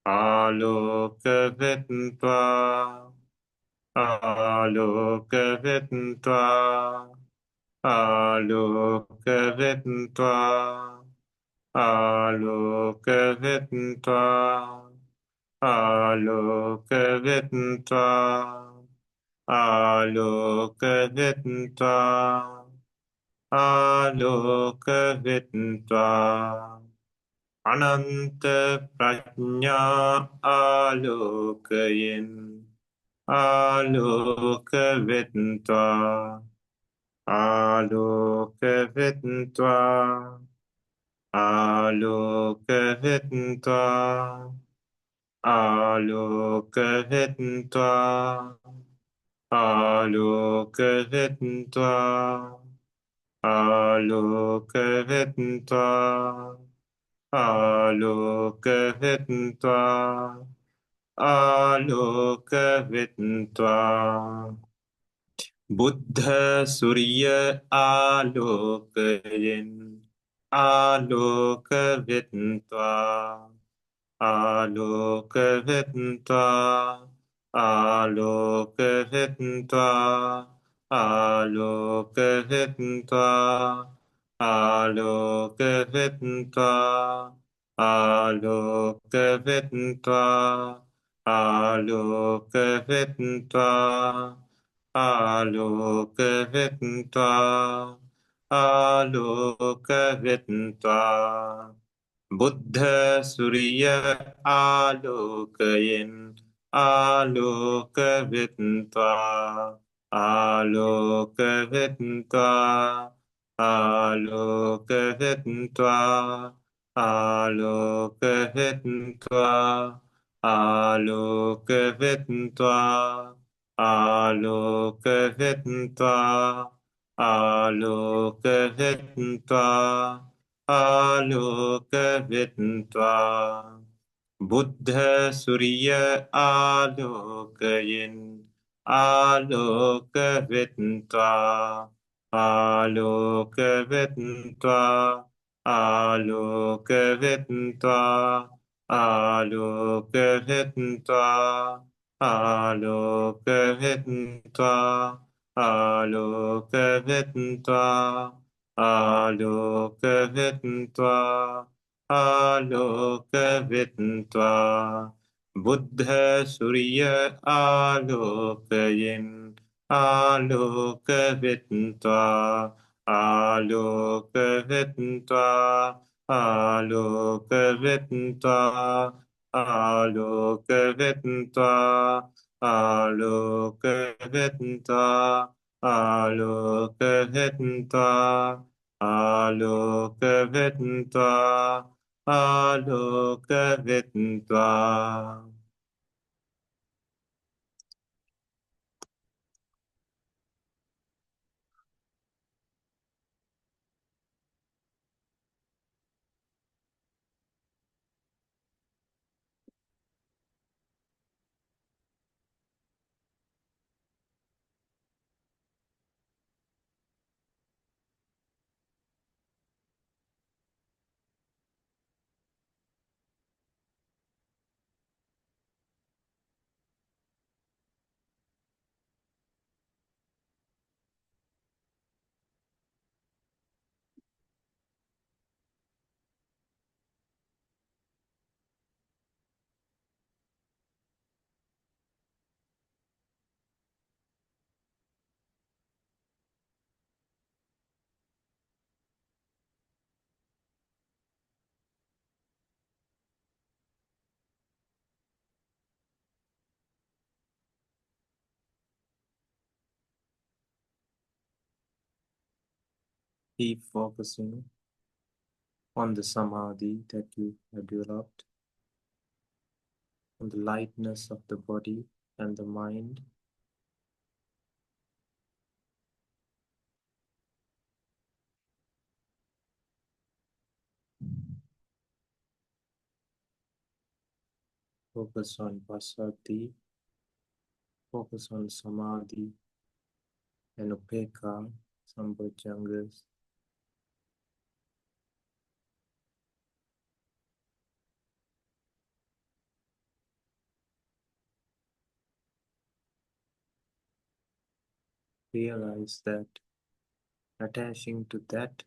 ආලෝක වෙත්වා ආලෝක වෙත්වා ආලෝක වෙත්වා ආලෝක වෙත්වා ආලෝක වෙත්වා ආලෝක වෙත්වා ආලෝක වෙත්වා අනන්ත ප්‍රඥා ආලෝකයෙන් ආලෝක වෙත්වා ආලෝක වෙත්වා ආලෝක වෙත්වා ආලෝක වෙත්වා ආලෝක වෙත්වා ආලෝක වෙත්වා ආලෝක වෙත්වා ආලෝක වෙත්වා බුද්ධ සූර්ය ආලෝකයෙන් ආලෝක වෙත්වා ආලෝක වෙත්වා ආලෝක වෙත්වා ආලෝක වෙත්වා ආලෝක වෙත්වා ආලෝක වෙත්වා ආලෝක වෙත්වා ආලෝක වෙත්වා ආලෝක වෙත්වා බුද්ධ සූර්ය ආලෝකයෙන් ආලෝක වෙත්වා ආලෝක වෙත්වා ආලෝක වෙත්වා ආලෝක වෙත්වා ආලෝක වෙත්වා ආලෝක වෙත්වා ආලෝක වෙත්වා ආලෝක වෙත්වා බුද්ධ සූර්ය ආලෝකයෙන් ආලෝක වෙත්වා ආලෝක වෙත්වා ආලෝක වෙත්වා ආලෝක වෙත්වා ආලෝක වෙත්වා ආලෝක වෙත්වා ආලෝක වෙත්වා ආලෝක වෙත්වා බුද්ධ සූර්ය ආලෝකයෙන් ආලෝක වෙත්වා ආලෝක වෙත්වා ආලෝක වෙත්වා ආලෝක වෙත්වා ආලෝක වෙත්වා ආලෝක වෙත්වා ආලෝක වෙත්වා ආලෝක වෙත්වා Keep focusing on the samadhi that you have developed, on the lightness of the body and the mind. Focus on passaddhi, focus on samadhi and upekkha, sambojjhangas. Realize that attaching to that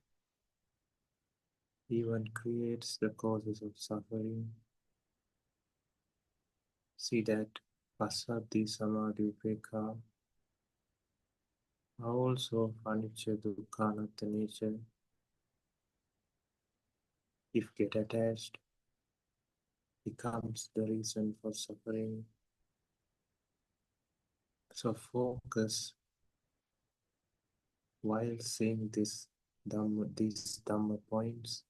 even creates the causes of suffering. See that passaddhi, samadhi, upekkha are also anicca, dukkha, anatta nature. If get attached, becomes the reason for suffering. So focus while saying these Dhamma points,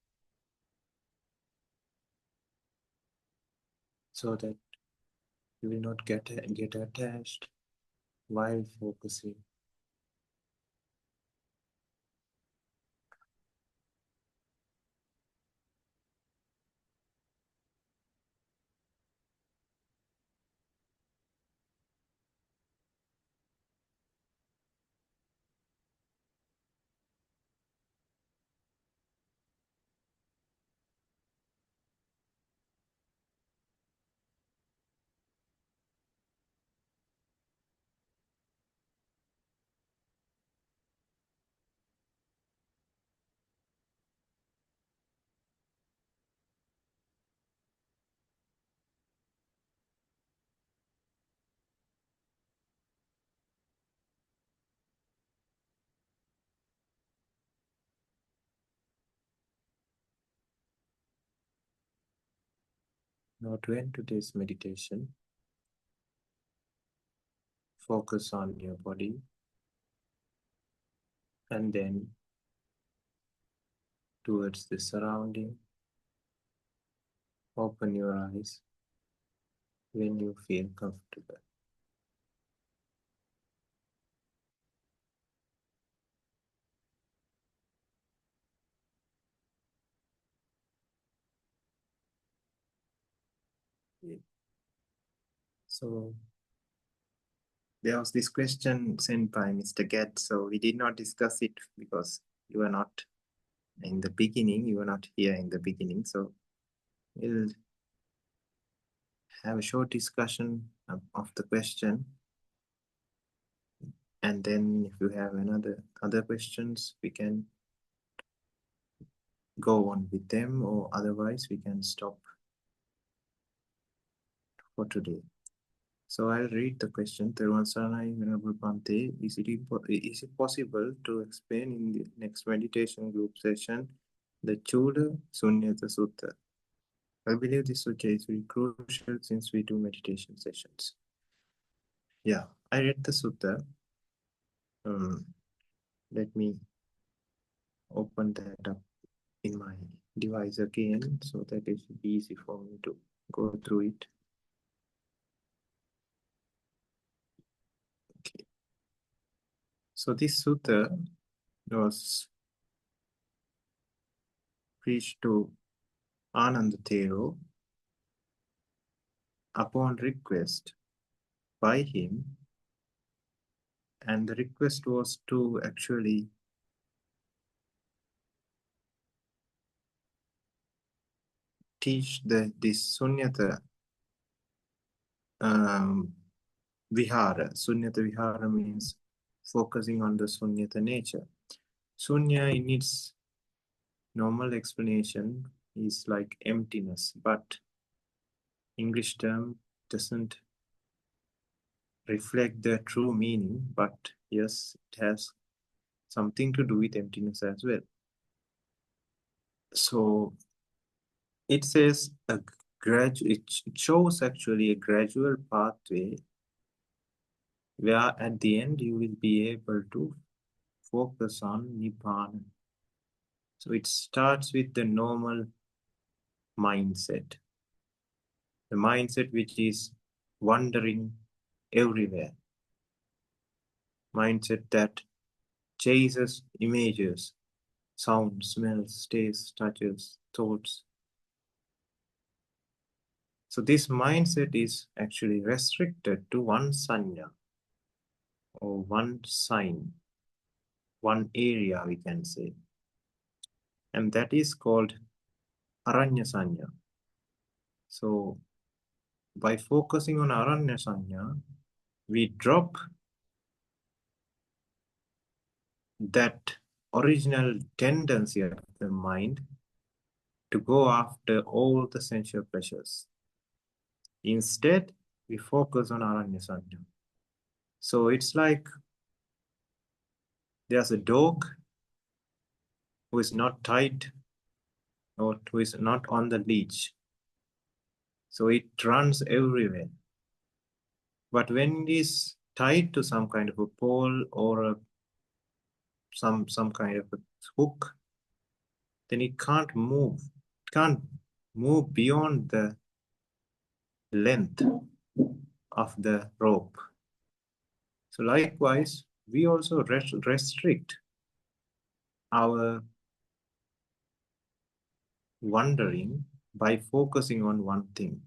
so that you will not get attached while focusing. Now to end today's meditation, focus on your body and then towards the surrounding. Open your eyes when you feel comfortable. So there was this question sent by Mr. Get, so we did not discuss it because you were not in the beginning, you were not here in the beginning. So we'll have a short discussion of the question. And then if you have other questions, we can go on with them, or otherwise we can stop for today. So I'll read the question. Theruvan Saranai, Venerable Bhante, is it possible to explain in the next meditation group session the 쭈울라순냐따 Sutta? I believe this sutta is very crucial since we do meditation sessions. Yeah, I read the sutta. Let me open that up in my device again so that it should be easy for me to go through it. Okay. So this sutta was preached to Ananda Thero upon request by him, and the request was to actually teach this Sunyata Vihara. Sunyata Vihara means focusing on the Sunyata nature. Sunya in its normal explanation is like emptiness, but English term doesn't reflect the true meaning, but yes, it has something to do with emptiness as well. So it says it shows actually a gradual pathway where at the end you will be able to focus on Nibbana. So it starts with the normal mindset. The mindset which is wandering everywhere. Mindset that chases images, sounds, smells, tastes, touches, thoughts. So this mindset is actually restricted to one sanya or one sign, one area we can say. And that is called Aranya Sanya. So by focusing on Aranya Sanya, we drop that original tendency of the mind to go after all the sensual pleasures. Instead, we focus on Aranya Sanya. So it's like there's a dog who is not tied or who is not on the leash. So it runs everywhere. But when it is tied to some kind of a pole or some kind of a hook, then it can't move. It can't move beyond the length of the rope. So likewise, we also restrict our wandering by focusing on one thing.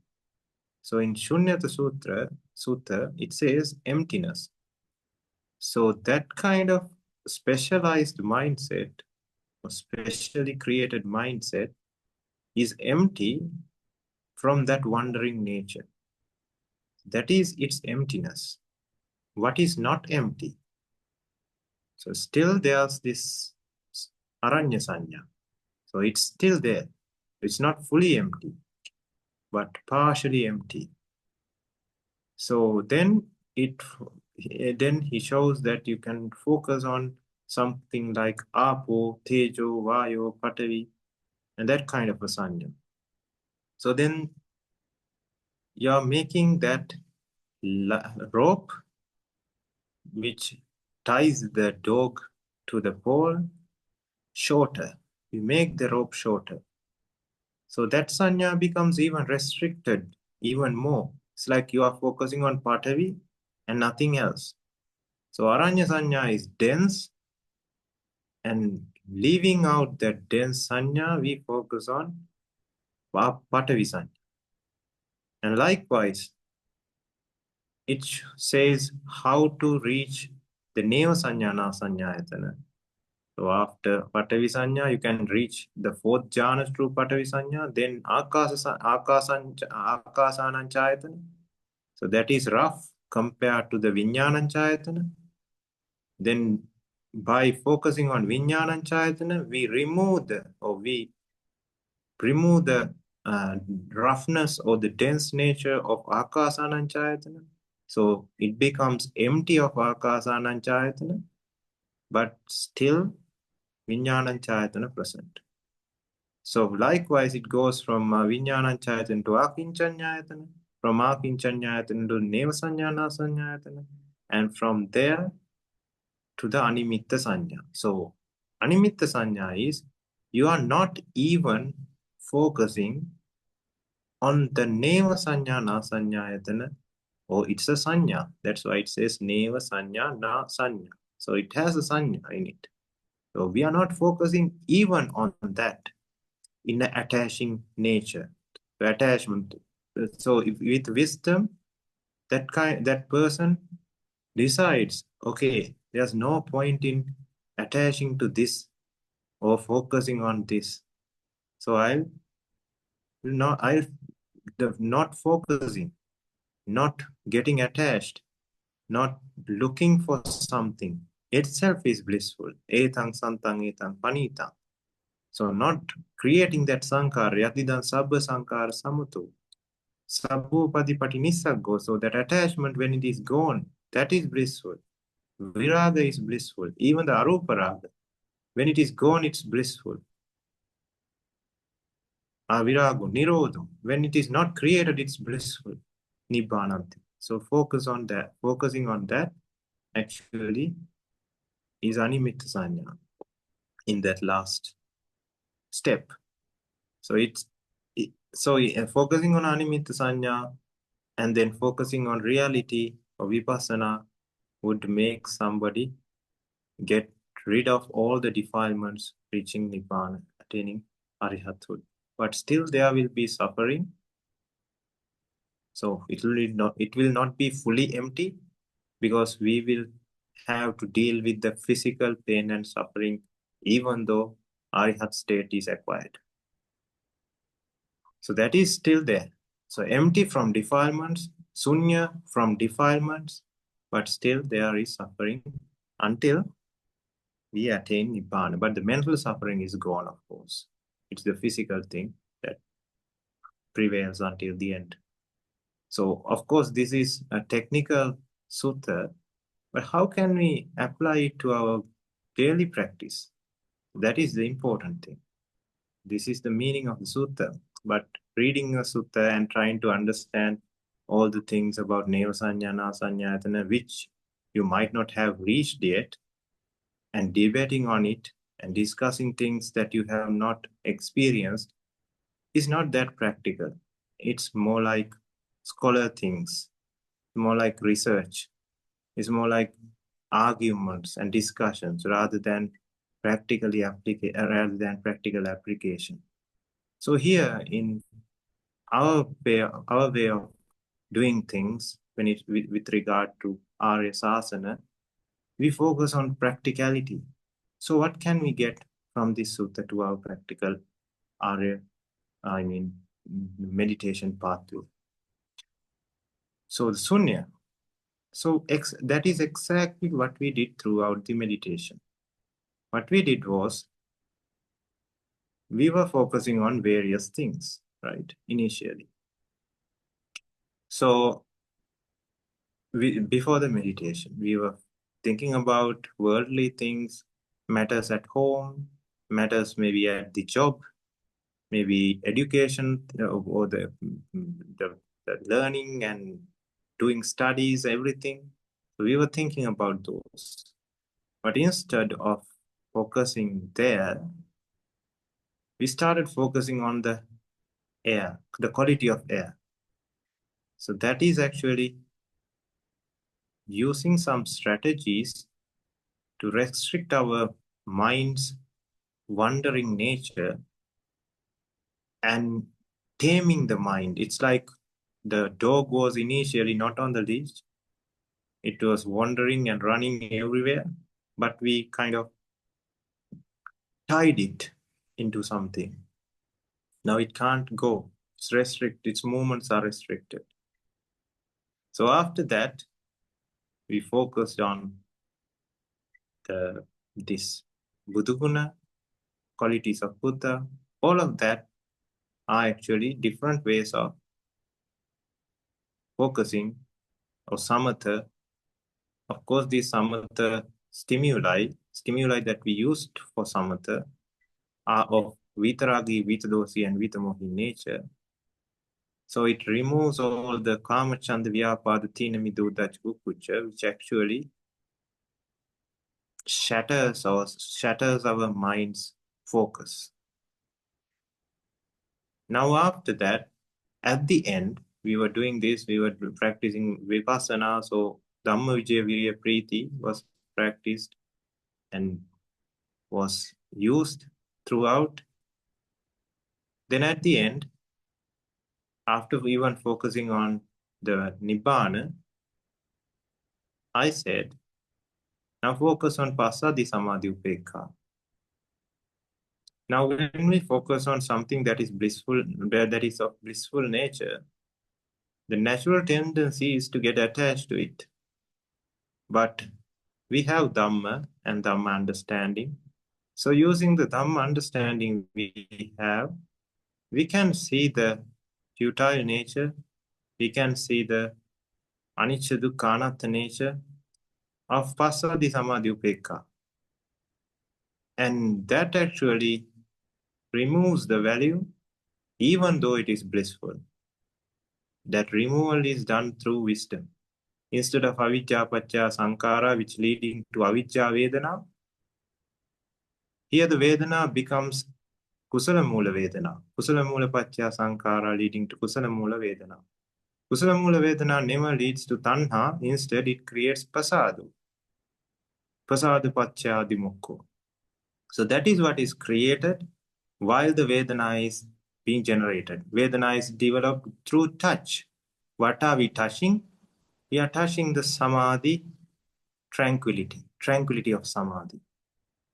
So in Shunyata Sutta, it says emptiness. So that kind of specialized mindset or specially created mindset is empty from that wandering nature. That is its emptiness. What is not empty? So still there's this Aranya Sanya. So it's still there. It's not fully empty, but partially empty. So then he shows that you can focus on something like Apo, Tejo, Vayo, Patavi, and that kind of a Sanya. So then you're making that rope which ties the dog to the pole shorter. You make the rope shorter. So that Sanya becomes even restricted, even more. It's like you are focusing on Patavi and nothing else. So Aranya Sanya is dense, and leaving out that dense Sanya, we focus on Patavi Sanya. And likewise, it says how to reach the Neva Sanyana Sanyayatana. So after Patavi Sanya, you can reach the fourth jhana through Patavi Sanya, then Akasananchayatana. So that is rough compared to the Vijnananchayatana. Then by focusing on Vijnananchayatana, we remove the roughness or the dense nature of Akasananchayatana. So it becomes empty of Akasananchayatana, but still Vijnananchayatana present. So likewise, it goes from Vijnananchayatana to Akinchanyayatana, from Akinchanyayatana to Nevasanyana Sanyayatana, and from there to the Animitta Sanya. So Animitta Sanya is you are not even focusing on the Neva Sanya Na Sanyayatana, or it's a Sanya. That's why it says Neva Sanya Na Sanya. So it has a Sanya in it. So we are not focusing even on that in the attaching nature, the attachment. So if with wisdom, that person decides, okay, there's no point in attaching to this or focusing on this. So I'll not focusing, not getting attached, not looking for something itself is blissful. Etang santang etang panitang. So not creating that sankara, yatidan sabba sankara samuto. Sabbo padipati nisaggo. So that attachment, when it is gone, that is blissful. Viraga is blissful. Even the arupa raga, when it is gone, it's blissful. Avirago, nirodho, when it is not created, it's blissful. Nibbānanti. So focusing on that actually is Animitta Sanya in that last step. So focusing on animitta sanya and then focusing on reality or vipassana would make somebody get rid of all the defilements, reaching nibbana, attaining arihathood. But still there will be suffering. So it will not be fully empty, because we will have to deal with the physical pain and suffering even though arihat state is acquired. So that is still there. So empty from defilements, sunya from defilements, but still there is suffering until we attain nibbana. But the mental suffering is gone, of course. It's the physical thing that prevails until the end. So, of course, this is a technical sutta, but how can we apply it to our daily practice? That is the important thing. This is the meaning of the sutta. But reading a sutta and trying to understand all the things about neva sanya, na sanya, yatana, which you might not have reached yet, and debating on it and discussing things that you have not experienced is not that practical. It's more like scholar things, more like research. It's more like arguments and discussions rather than practical application. So here in our way of doing things with regard to Arya Sasana, we focus on practicality. So what can we get from this sutta to our practical meditation pathway? So the sunya. So that is exactly what we did throughout the meditation. What we did was, we were focusing on various things, right, initially. So before the meditation, we were thinking about worldly things, matters at home, matters maybe at the job, maybe education, or the learning and doing studies, everything. So we were thinking about those. But instead of focusing there, we started focusing on the air, the quality of air. So that is actually using some strategies to restrict our mind's wandering nature and taming the mind. It's like the dog was initially not on the leash. It was wandering and running everywhere, but we kind of tied it into something. Now it can't go. It's restricted. Its movements are restricted. So after that, we focused on this Buddhaguna, qualities of Buddha. All of that are actually different ways of focusing, or samatha. Of course, these samatha stimuli that we used for samatha are of vitaragi, vitadosi, and vitamohi nature. So it removes all the kama, chanda, vyapada, tina, middha, uddhacca, kukucca, which actually shatters our mind's focus. Now after that, at the end, we were doing this, we were practicing vipassana, so Dhamma Vijaya Virya Priti was practiced and was used throughout. Then at the end, after even focusing on the Nibbana, I said, now focus on Passaddhi Samadhi Upekha. Now when we focus on something that is blissful, that is of blissful nature, the natural tendency is to get attached to it. But we have Dhamma and Dhamma understanding. So using the Dhamma understanding we have, we can see the futile nature, we can see the anicca dukkha anatta nature of Passaddhi Samadhi Upekha. And that actually removes the value, even though it is blissful. That removal is done through wisdom. Instead of avijja paccaya sankhara, which leading to avijja vedana, here the vedana becomes kusala mula vedana. Kusala mula paccaya sankhara leading to kusala mula vedana. Kusala mula vedana never leads to tanha. Instead, it creates pasadu. Pasadu paccaya dimukko. So that is what is created while the Vedana is being generated. Vedana is developed through touch. What are we touching? We are touching the Samadhi tranquility of Samadhi.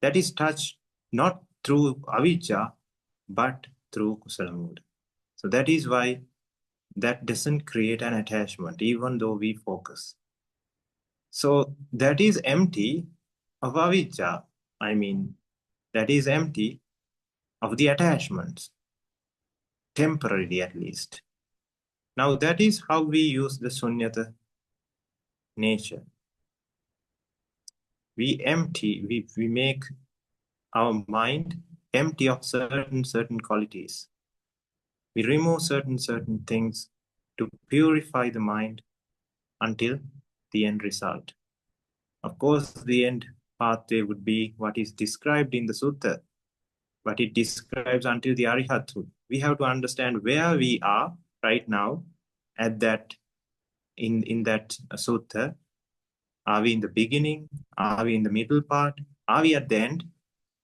That is touched not through avijja, but through Kusalamula. So that is why that doesn't create an attachment, even though we focus. So that is empty of avijja. That is empty of the attachments, temporarily at least. Now that is how we use the sunyata nature. We make our mind empty of certain qualities. We remove certain things to purify the mind until the end result. Of course, the end pathway would be what is described in the sutta, but it describes until the Arihathood. We have to understand where we are right now at that in that sutta. Are we in the beginning? Are we in the middle part? Are we at the end?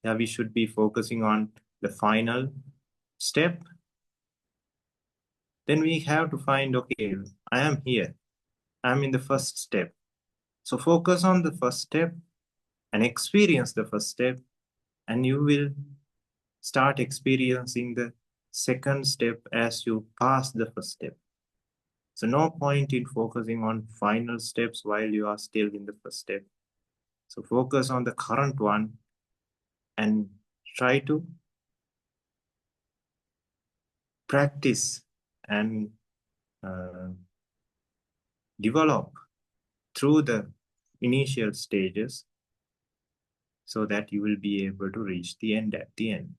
Yeah, we should be focusing on the final step. Then we have to find, okay, I am here. I'm in the first step. So focus on the first step and experience the first step, and you will start experiencing the second step as you pass the first step. So no point in focusing on final steps while you are still in the first step. So focus on the current one and try to practice and develop through the initial stages so that you will be able to reach the end at the end.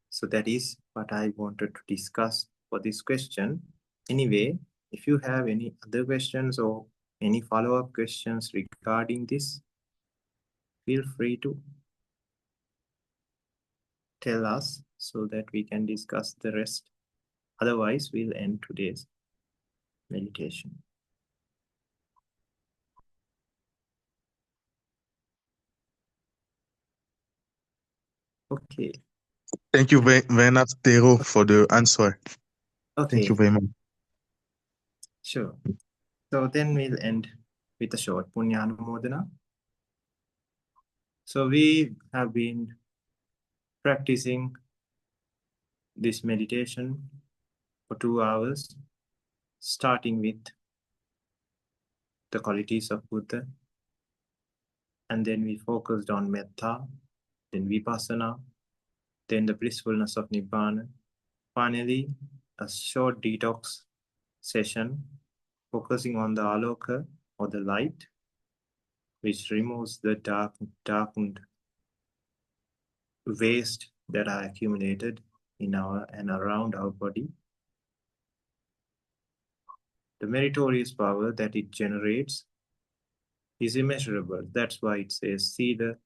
So that is what I wanted to discuss for this question. Anyway, if you have any other questions or any follow-up questions regarding this, feel free to tell us so that we can discuss the rest. Otherwise, we'll end today's meditation. Okay. Thank you very much, Thero, for the answer. Okay. Thank you very much. Sure. So then we'll end with a short Punyanumodana. So we have been practicing this meditation for 2 hours, starting with the qualities of Buddha. And then we focused on metta, then vipassana, then the blissfulness of Nibbana. Finally, a short detox session focusing on the aloka or the light, which removes the darkened waste that are accumulated in our and around our body. The meritorious power that it generates is immeasurable. That's why it says Sida,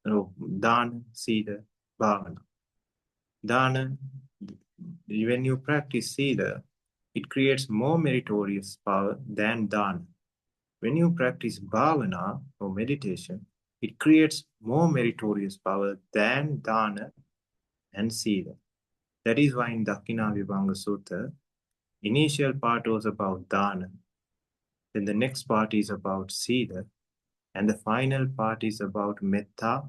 Dana, Sida, Bhavana. Dana, when you practice Sida, it creates more meritorious power than Dana. When you practice Bhavana or meditation, it creates more meritorious power than Dana and Sida. That is why in Dakkhina Vibhanga Sutta, initial part was about Dana, then the next part is about Sida, and the final part is about Metta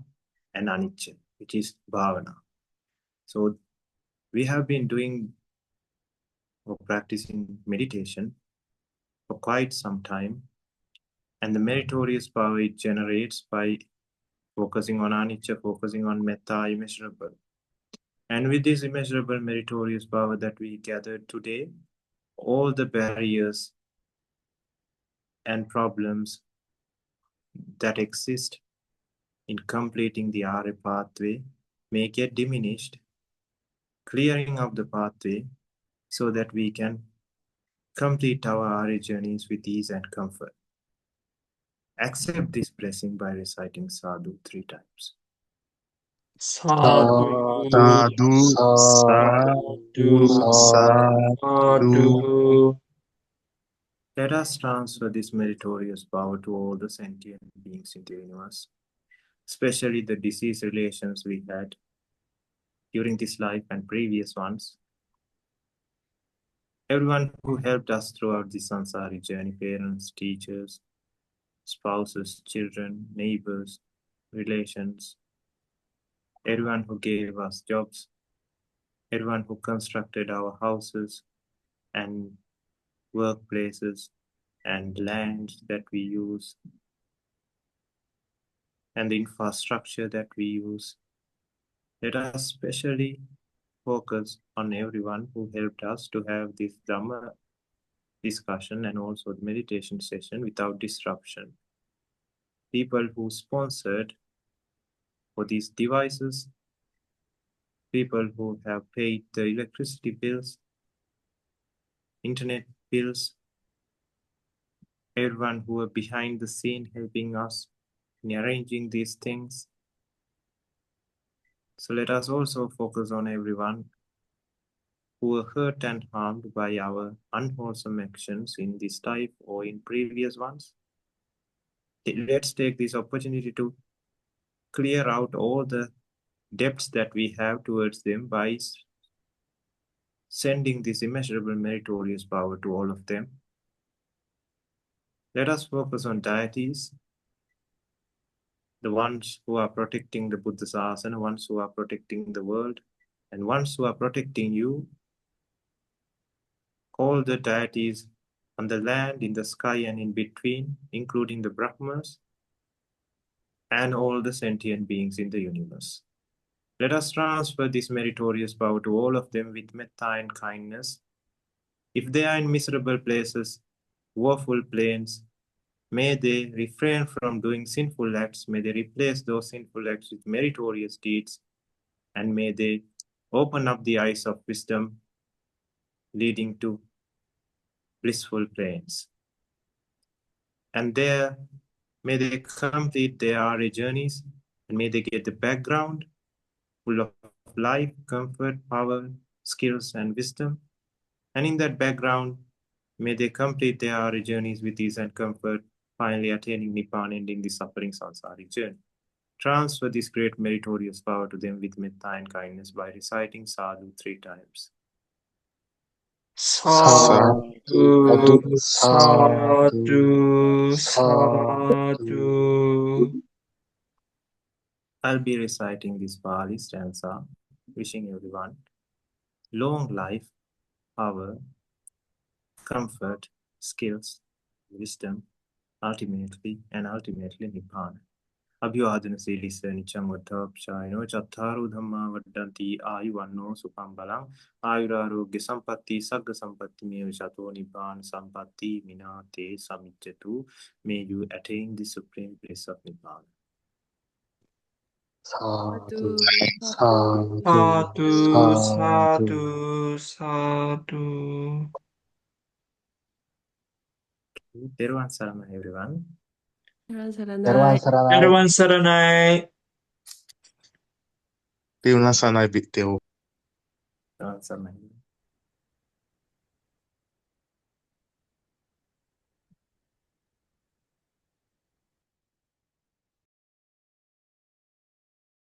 and Anicca, which is Bhavana. So we have been doing or practicing meditation for quite some time, and the meritorious power it generates by focusing on Anicca, focusing on Metta, immeasurable. And with this immeasurable meritorious power that we gathered today, all the barriers and problems that exist in completing the Arya pathway may get diminished, clearing up the pathway so that we can complete our Arya journeys with ease and comfort. Accept this blessing by reciting Sadhu 3 times. Sadhu, Sadhu, sadhu, sadhu, sadhu. sadhu. Let us transfer this meritorious power to all the sentient beings in the universe, especially the deceased relations we had during this life and previous ones. Everyone who helped us throughout the samsaric journey, parents, teachers, spouses, children, neighbors, relations, everyone who gave us jobs, everyone who constructed our houses and workplaces and lands that we use and the infrastructure that we use. Let us specially focus on everyone who helped us to have this Dhamma discussion and also the meditation session without disruption. People who sponsored for these devices, people who have paid the electricity bills, internet bills, everyone who are behind the scene helping us in arranging these things. So let us also focus on everyone who were hurt and harmed by our unwholesome actions in this type or in previous ones. Let's take this opportunity to clear out all the debts that we have towards them by sending this immeasurable meritorious power to all of them. Let us focus on deities, the ones who are protecting the Buddha Sasana, ones who are protecting the world, and ones who are protecting you. All the deities on the land, in the sky, and in between, including the Brahmas, and all the sentient beings in the universe. Let us transfer this meritorious power to all of them with metta and kindness. If they are in miserable places, woeful plains, may they refrain from doing sinful acts, may they replace those sinful acts with meritorious deeds, and may they open up the eyes of wisdom, leading to blissful plains. And there, may they complete their Ariya journeys, and may they get the background full of life, comfort, power, skills, and wisdom. And in that background, may they complete their Ariya journeys with ease and comfort, finally attaining Nibbana, ending the suffering samsaric journey. Transfer this great meritorious power to them with metta and kindness by reciting sadhu 3 times. Sadhu, sadhu, sadhu. I'll be reciting this Pali stanza, wishing everyone long life, power, comfort, skills, wisdom, ultimately Nibbana. Abhyadana Silisa Nicham Vaddhapshayano Chattharu Dhamma Vaddanti Ayuvanno Sukham Balang Ayurarogya Sampatti Sagga Sampatti Me Vishato Nibbana Sampatti Minate Samicchatu. May you attain the supreme bliss of Nibbana. Sadhu, sadhu, sadhu. Teruvan Saranai, everyone. Everyone saranai. Terima Sanai Bit Thero. Teruvan Saranai.